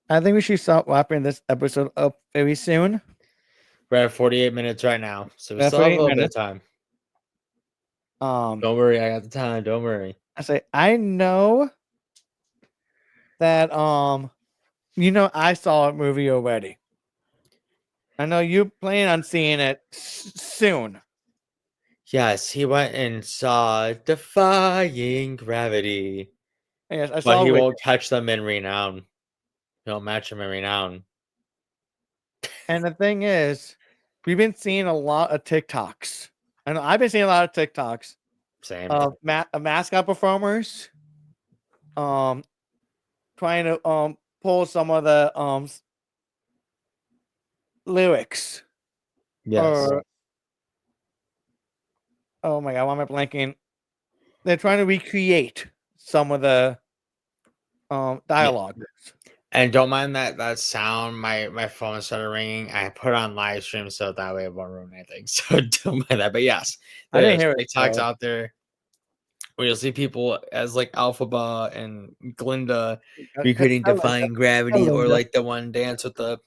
I think we should start wrapping this episode up very soon. We're at 48 minutes right now, so we still have a little bit of time. Don't worry, I got the time. Don't worry. I know that I saw a movie already. I know you plan on seeing it soon. Yes, he went and saw Defying Gravity. Yes, I saw. But he won't catch them in Renown. He'll match them in Renown. And the thing is, we've been seeing a lot of TikToks. I know I've been seeing a lot of TikToks. Same. Of mascot performers, trying to pull some of the lyrics. Yes. Oh my god, why am I blanking? They're trying to recreate some of the dialogue. Yeah. And don't mind that sound. My phone started ringing. I put on live stream so that way it won't ruin anything. So don't mind that. But yes, there's TikToks out there where you'll see people as like Alphaba and Glinda recreating Defying Gravity, or like the one dance with the.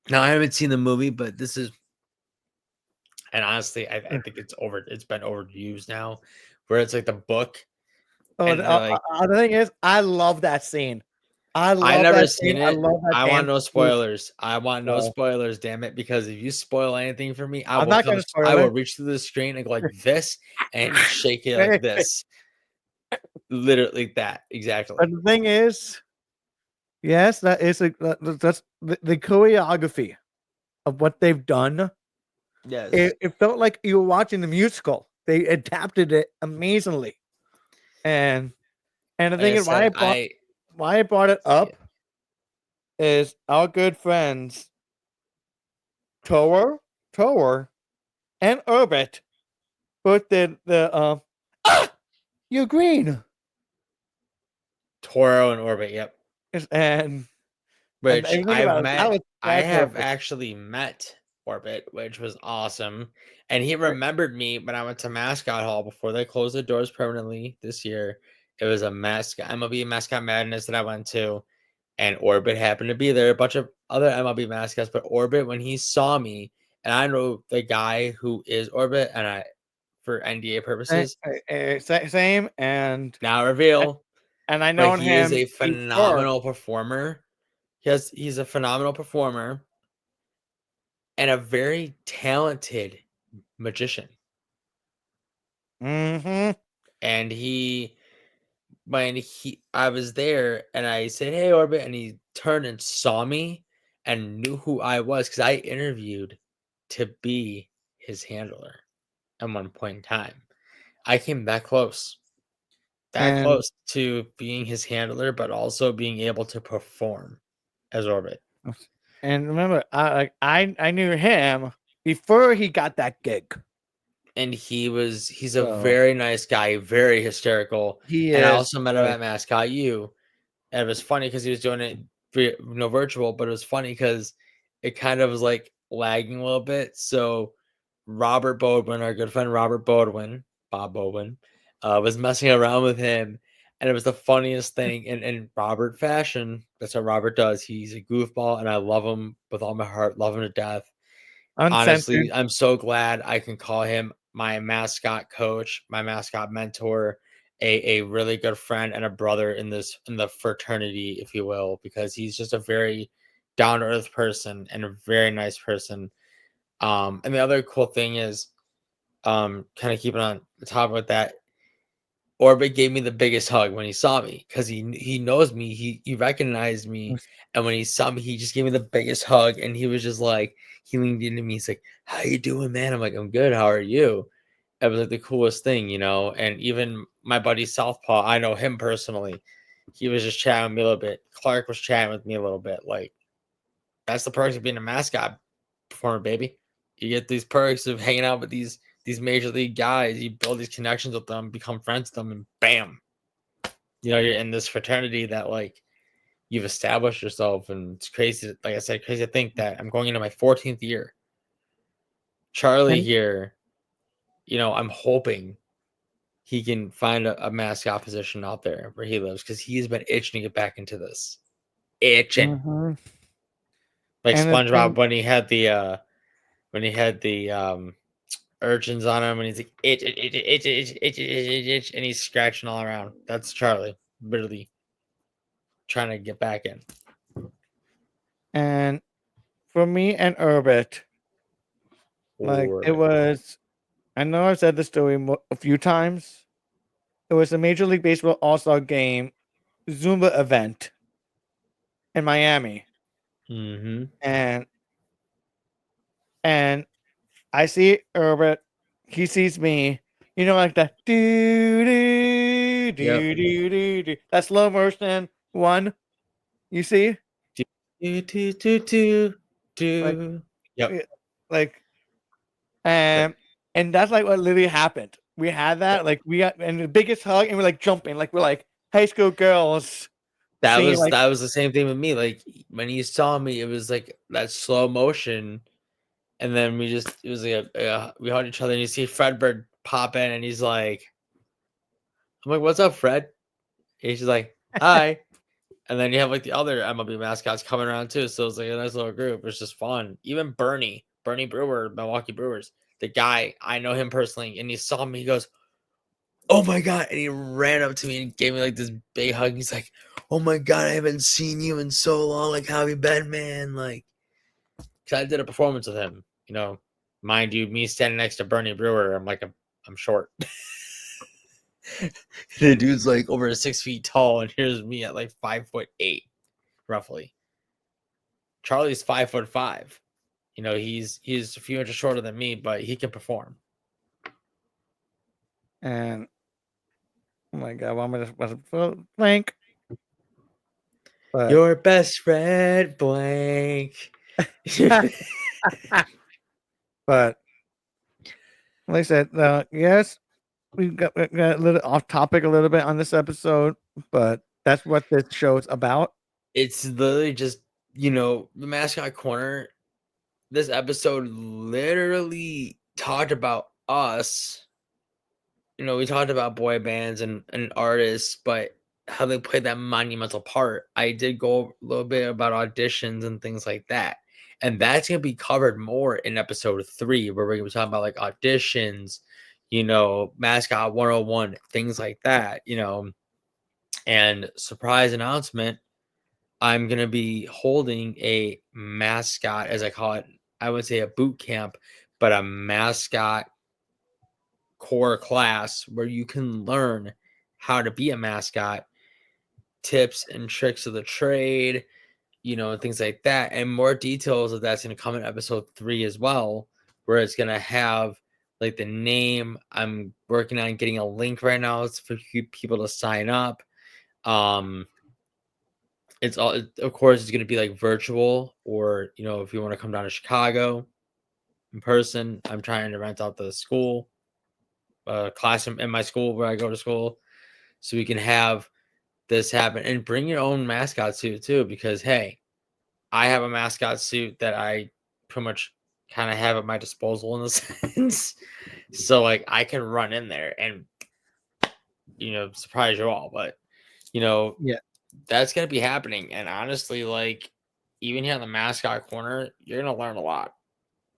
Now I haven't seen the movie, but this is, and honestly, I think it's been overused now, where it's like the book. The thing is, I love that scene. I never seen it. I want no spoilers. I want no spoilers, damn it! Because if you spoil anything for me, I will reach through the screen and go like this and shake it like this. Literally that exactly. But the thing is, yes, that's the choreography of what they've done. Yes, it felt like you were watching the musical. They adapted it amazingly, and the thing is, why I brought it up is our good friends Tower, and Orbit both did the you're green. Toro and Orbit, yep. And Which think I've about it, met. I that's have perfect. actually met Orbit, which was awesome. And he Right. remembered me when I went to Mascot Hall before they closed the doors permanently this year. It was a mascot MLB Mascot Madness that I went to, and Orbit happened to be there. A bunch of other MLB mascots, but Orbit, when he saw me, and I know the guy who is Orbit, and I, for NDA purposes, Same, and now reveal, I but known he is him a before. phenomenal performer. He's a phenomenal performer and a very talented magician. Mm-hmm. And I was there and I said, "Hey, Orbit," and he turned and saw me and knew who I was because I interviewed to be his handler at one point in time. I came that And close to being his handler, but also being able to perform as Orbit. remember, I knew him before he got that gig. And he's a So very nice guy, very hysterical. he And I is also met him really at Mascot U, and it was funny because he was doing it virtual, but it was funny because it kind of was like lagging a little bit. So Robert Bodwin, our good friend Robert Bodwin, Bob Bodwin, was messing around with him, and it was the funniest thing. In Robert fashion, that's what Robert does. He's a goofball, and I love him with all my heart, love him to death. uncensored. Honestly, I'm so glad I can call him my mascot coach, my mascot mentor, a really good friend and a brother in the fraternity, if you will, because he's just a very down to earth person and a very nice person. And the other cool thing is, kind of keeping on the top of that, Orbit gave me the biggest hug when he saw me because he knows me. He recognized me, and when he saw me, he just gave me the biggest hug, and he was just like he leaned into me. He's like, "How you doing, man?" I'm like, "I'm good. How are you?" It was like the coolest thing, you know. And even my buddy Southpaw, I know him personally. He was just chatting with me a little bit. Clark was chatting with me a little bit. Like that's the perks of being a mascot performer, baby. You get these perks of hanging out with these major league guys. You build these connections with them, become friends with them, and bam, you know, you're in this fraternity that like you've established yourself. And it's crazy. Like I said, crazy to think that I'm going into my 14th year. Charlie And here, you know, I'm hoping he can find a mascot position out there where he lives because he's been itching to get back into this. Itching. mhm. Like And the SpongeBob thing, when he had the urchins on him and he's like itch, and he's scratching all around. That's Charlie, literally trying to get back in. and for me and Orbit, like it Or was. I know I've said this story a few times. It was a Major League Baseball All Star Game Zumba event in Miami, mm-hmm. and and I see Herbert, he sees me, like that do Yep. do do do do. That slow motion one, you see, Do, do, do, do, like, do. Yep. eh, like, That, and that's like what literally happened. We had that, like, we got and the biggest hug, and we're like jumping, like we're like high school girls, seeing like, that was the same thing with me. Like when he saw me, it was like that slow motion, and then it was like we hugged each other, and you see Fredbird pop in, and he's like, "I'm like, what's up, Fred?" And he's like, "Hi." And then you have like the other MLB mascots coming around too. So it's like a nice little group. It's just fun. Even Bernie Brewer, Milwaukee Brewers, the guy, I know him personally, and he saw me, he goes, "Oh my God." And he ran up to me and gave me like this big hug. He's like, "Oh my God, I haven't seen you in so long. Like, how have you been, man?" Like, cause I did a performance with him, you know. Mind you, me standing next to Bernie Brewer, I'm short. The dude's like over 6 feet tall, and here's me at like 5'8", roughly. Charlie's 5'5". You know, he's a few inches shorter than me, but he can perform. and oh my god, what am I just blank? But Your best friend blank. but like I said, yes, we got a little off topic a little bit on this episode, but that's what this show is about. It's literally just, the Mascot Corner. This episode literally talked about us. We talked about boy bands and artists, but how they played that monumental part. I did go a little bit about auditions and things like that. And that's going to be covered more in episode 3, where we're going to be talking about like auditions, Mascot 101, things like that, And surprise announcement, I'm going to be holding a mascot, as I call it. I would say a boot camp, but a mascot core class where you can learn how to be a mascot, tips and tricks of the trade, and things like that. And more details of that's going to come in episode 3 as well, where it's going to have like the name. I'm working on getting a link right now for people to sign up. It's all, of course, it's going to be like virtual, or if you want to come down to Chicago in person. I'm trying to rent out the school class in my school where I go to school, so we can have this happen. And bring your own mascot suit too, because hey, I have a mascot suit that I pretty much kind of have at my disposal in a sense. So like I can run in there and surprise you all. But Yeah. that's gonna be happening. And honestly, like even here on the mascot corner, you're gonna learn a lot.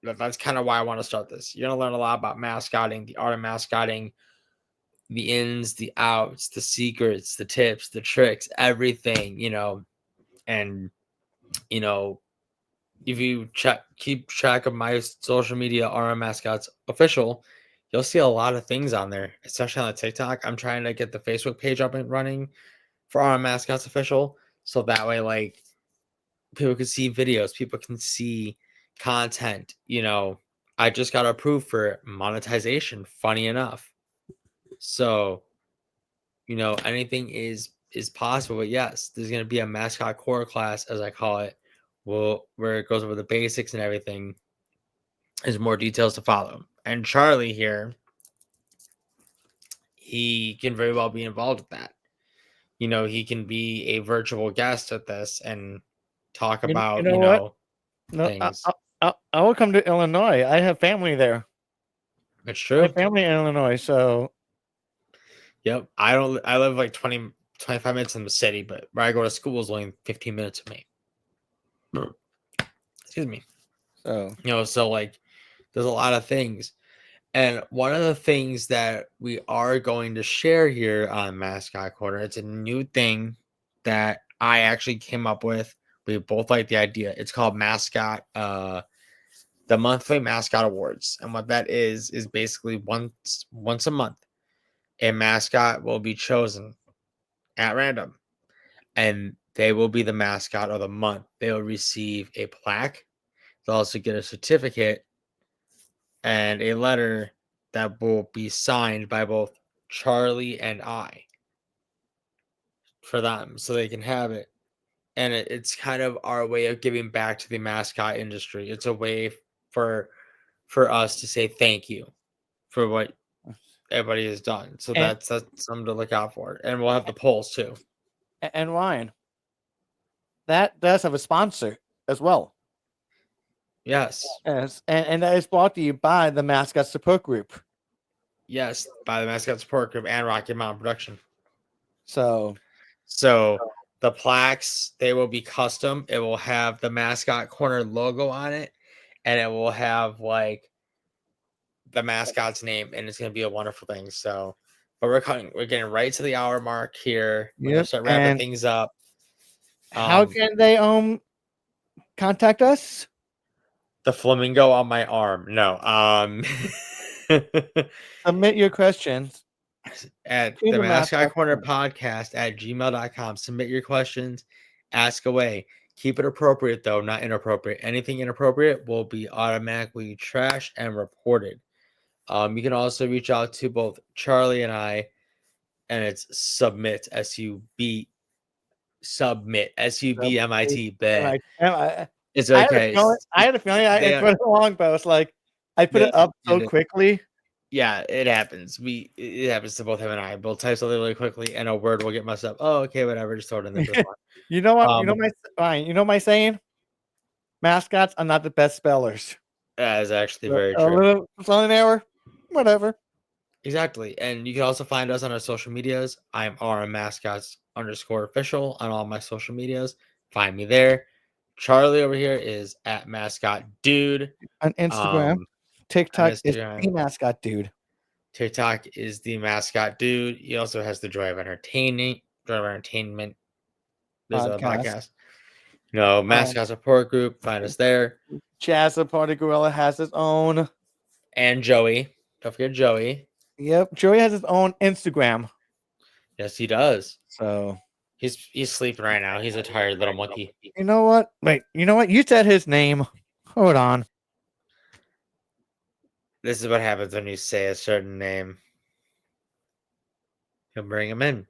That's kind of why I want to start this. You're gonna learn a lot about mascotting, the art of mascotting, the ins, the outs, the secrets, the tips, the tricks, everything, and if you keep track of my social media, RMMasctos official, you'll see a lot of things on there, especially on the TikTok. I'm trying to get the Facebook page up and running for RMMasctos official, so that way, like, people can see videos, people can see content. I just got approved for monetization. Funny enough, so anything is possible. But yes, there's gonna be a mascot core class, as I call it, where it goes over the basics and everything. There's more details to follow. And Charlie here, he can very well be involved with that. He can be a virtual guest at this and talk You about, know what? No, things. I will come to Illinois. I have family there. It's I true. have family in Illinois, so Yep. I live like 20, 25 minutes in the city, but where I go to school is only 15 minutes of me. Excuse me. So like there's a lot of things. And one of the things that we are going to share here on Mascot Corner, it's a new thing that I actually came up with. We both like the idea. It's called Mascot, the monthly Mascot Awards. And what that is basically once a month, a mascot will be chosen at random, and they will be the mascot of the month. They will receive a plaque. They'll also get a certificate and a letter that will be signed by both Charlie and I for them, so they can have it. And it's kind of our way of giving back to the mascot industry. It's a way for us to say thank you for what everybody has done. So and that's something to look out for. And we'll have the polls too. and Ryan, that does have a sponsor as well. Yes. Yes, and that is brought to you by the Mascot Support Group. Yes, by the Mascot Support Group and Rocky Mountain Production. So the plaques, they will be custom. It will have the Mascot Corner logo on it, and it will have like the mascot's name, and it's going to be a wonderful thing. So, but we're getting right to the hour mark here. We're going to start wrapping things up. How can they contact us? The flamingo on my arm. No. Submit your questions at to the the Mascot Mascot Corner Corner. Podcast at gmail.com. Submit your questions, ask away. Keep it appropriate, though, not inappropriate. Anything inappropriate will be automatically trashed and reported. You can also reach out to both Charlie and I, and it's submit, SUB, submit, SUBMIT, bet. I It's had a okay. feeling. I had a feeling. I put it along, but it's like I put it up so quickly. Yeah, it happens. It happens to both him and I. We'll type something really quickly, and a word will get messed up. Oh, okay, whatever. Just throw it in there. You know what? You know my saying. Mascots are not the best spellers. That is actually very A true. little spelling error, whatever. Exactly. And you can also find us on our social medias. I'm RMMasctos_official on all my social medias. Find me there. Charlie over here is at Mascot Dude. On Instagram, TikTok is the Mascot Dude. TikTok is the Mascot Dude. He also has the Joy of Entertainment. There's a podcast. Mascot Support Group. Find us there. Jazz the Party Gorilla has his own. And Joey. Don't forget Joey. Yep. Joey has his own Instagram. Yes, he does. So he's sleeping right now. He's a tired little monkey. You know what? Wait, you know what? You said his name. Hold on. This is what happens when you say a certain name. He'll bring him in.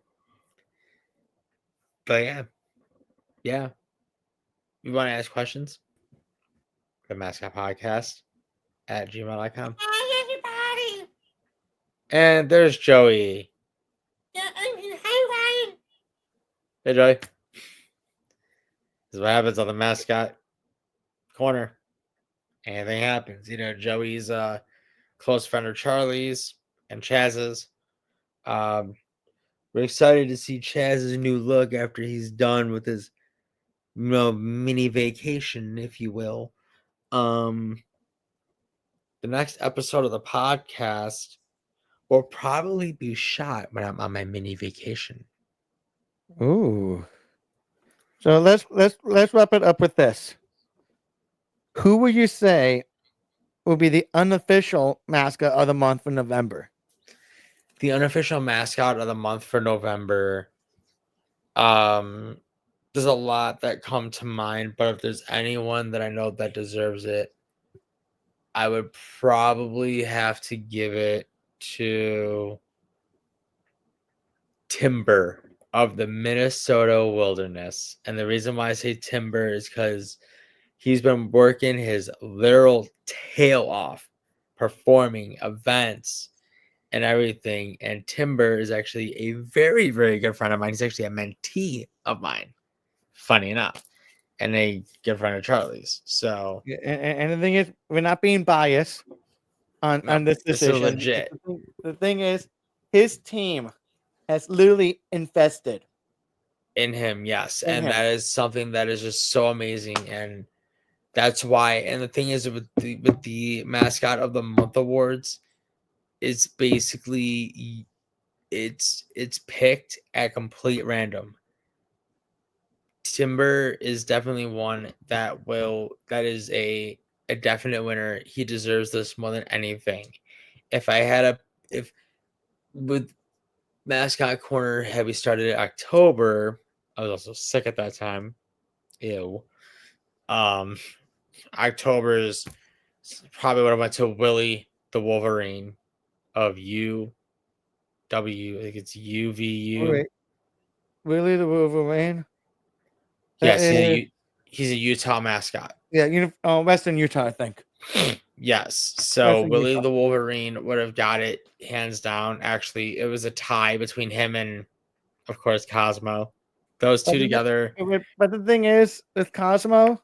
But yeah. You want to ask questions? The Mascot Podcast at gmail.com. Hi, everybody. And there's Joey. Hi, Ryan. Hey, Joey. This is what happens on the Mascot Corner. Anything happens. Joey's a close friend of Charlie's and Chaz's. We're excited to see Chaz's new look after he's done with his mini vacation, if you will. The next episode of the podcast will probably be shot when I'm on my mini vacation. Ooh. So let's wrap it up with this. Who would you say will be the unofficial mascot of the month for November? The unofficial mascot of the month for November. There's a lot that come to mind, but if there's anyone that I know that deserves it, I would probably have to give it to Timber of the Minnesota Wilderness. And the reason why I say Timber is because he's been working his literal tail off, performing events and everything. And Timber is actually a very, very good friend of mine. He's actually a mentee of mine, funny enough, and a good friend of Charlie's. So, and the thing is, we're not being biased on this decision. This is legit. The thing is, his team has literally invested in him, yes. And that is something that is just so amazing. And that's why, and the thing is with the Mascot of the Month awards, it's basically it's picked at complete random. Timber is definitely one that is a definite winner. He deserves this more than anything. If with Mascot Corner had we started in October, I was also sick at that time. Ew. October is probably when I went to Willie the Wolverine of UW. I think it's UVU. Wait. Willie the Wolverine? Yes, he's a Utah mascot. Yeah, Western Utah, I think. Yes. So Willie the Wolverine would have got it hands down. Actually, it was a tie between him and, of course, Cosmo. Those two together. But the thing is, with Cosmo,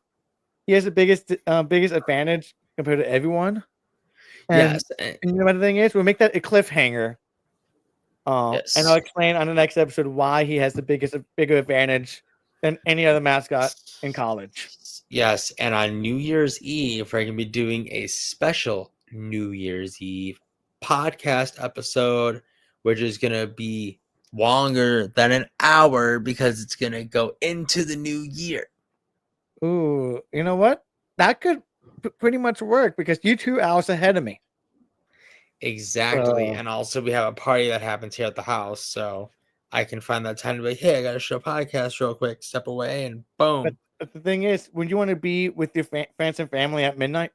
he has the biggest advantage compared to everyone. And, yes. And the thing is, we'll make that a cliffhanger. Yes. And I'll explain on the next episode why he has the bigger advantage than any other mascot in college. Yes, and on New Year's Eve, we're going to be doing a special New Year's Eve podcast episode, which is going to be longer than an hour because it's going to go into the new year. Ooh, you know what? That could pretty much work because you're 2 hours ahead of me. Exactly. And also we have a party that happens here at the house, so I can find that time to be like, hey, I got to show a podcast real quick, step away, and boom. But the thing is, would you want to be with your friends and family at midnight?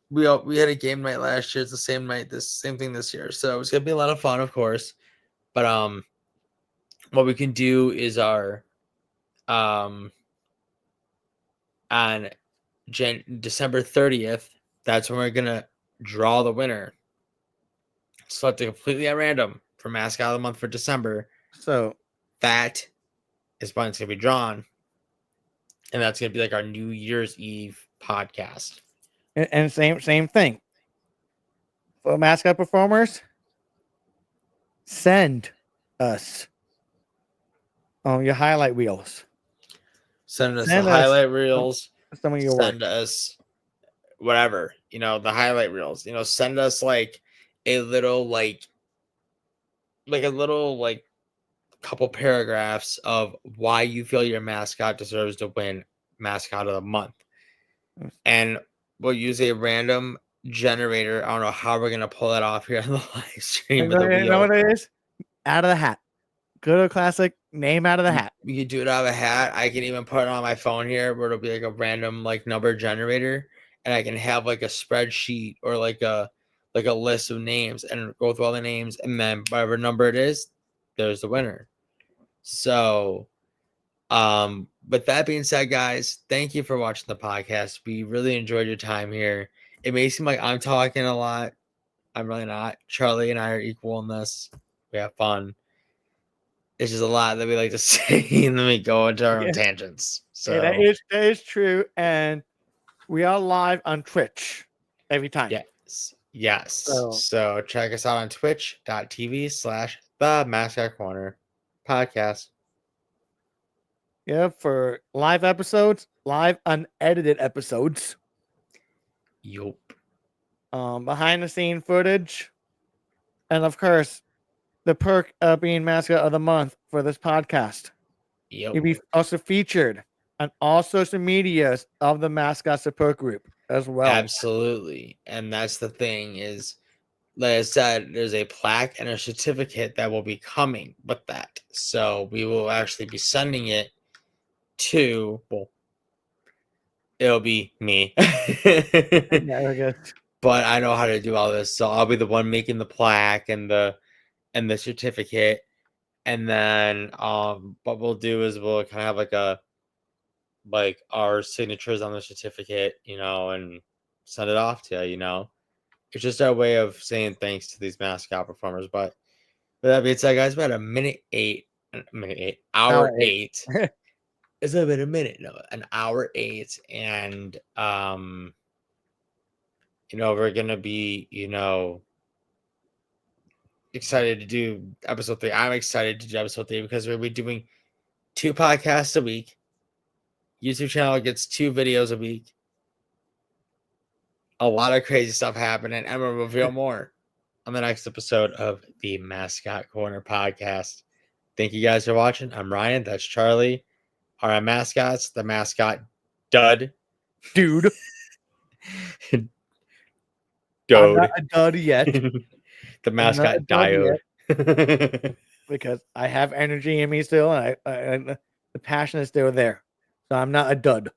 We had a game night last year. It's the same night, same thing this year. So it's gonna be a lot of fun, of course. But what we can do is our on December 30th, that's when we're gonna draw the winner. Selected completely at random for Mascot of the Month for December. So that is when it's gonna be drawn, and that's gonna be like our New Year's Eve podcast. and same thing for mascot performers. Send us your highlight reels. Send us the highlight reels. Some of your send work. us whatever, the highlight reels. Send us like a little like a little like couple paragraphs of why you feel your mascot deserves to win Mascot of the Month. And we'll use a random generator. I don't know how we're gonna pull that off here on the live stream. You know what it is? Out of the hat. Go to a classic name out of the hat. You can do it out of a hat. I can even put it on my phone here where it'll be like a random like number generator, and I can have like a spreadsheet or like a list of names and go through all the names, and then whatever number it is, there's the winner. So with that being said, guys, thank you for watching the podcast. We really enjoyed your time here. It may seem like I'm talking a lot. I'm really not. Charlie and I are equal in this. We have fun. It's just a lot that we like to say, and then we go into our own tangents. So that is true, and we are live on Twitch every time. Yes. So check us out on twitch.tv/themascotcornerpodcast. Yeah, for live episodes, live unedited episodes. Yup. Behind the scene footage, and of course, the perk of being Mascot of the Month for this podcast. Yep. You'll be also featured on all social medias of the Mascot support group as well. Absolutely. And that's the thing is, like I said, there's a plaque and a certificate that will be coming with that. So we will actually be sending it to, well, it'll be me. Yeah, I guess. But I know how to do all this. So I'll be the one making the plaque and the certificate. And then what we'll do is we'll kind of have like our signatures on the certificate, and send it off to you. It's just our way of saying thanks to these mascot performers. But with that being said, guys, we're at hour eight. It's a bit a minute, no, an hour 8, and we're gonna be, excited to do episode 3. I'm excited to do episode 3 because we'll be doing 2 podcasts a week. YouTube channel gets 2 videos a week. A lot of crazy stuff happening, and we'll reveal more on the next episode of the Mascot Corner Podcast. Thank you guys for watching. I'm Ryan. That's Charlie. RMMasctos, the Mascot Dude. I'm not a dud yet. The Mascot Diode. Because I have energy in me still, and the passion is still there. So I'm not a dud.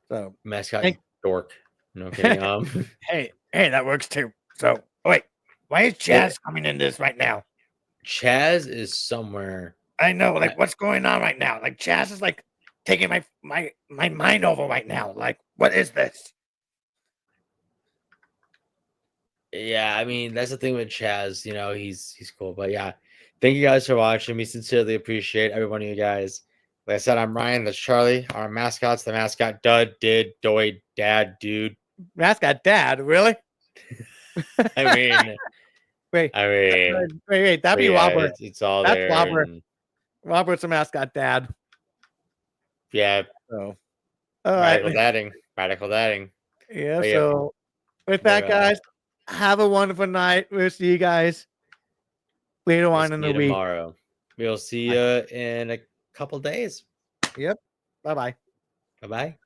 So Mascot dork. No kidding. Hey, that works too. So wait, why is Chaz coming in this right now? Chaz is somewhere. I know, like what's going on right now? Like Chaz is like taking my mind over right now. Like, what is this? Yeah, I mean that's the thing with Chaz. He's cool, but yeah, thank you guys for watching. We sincerely appreciate every one of you guys. Like I said, I'm Ryan. That's Charlie. Our mascots, the Mascot Dud, Did, Doy, Dad, Dude. Mascot Dad, really? I mean, wait, that'd be Robert. It's all That's there. Robert. Robert's a Mascot Dad. Yeah. So, radical dadding. Yeah. So, with that, guys, have a wonderful night. We'll see you guys later on in the week. Tomorrow. We'll see you in a couple days. Yep. Bye-bye. Bye-bye.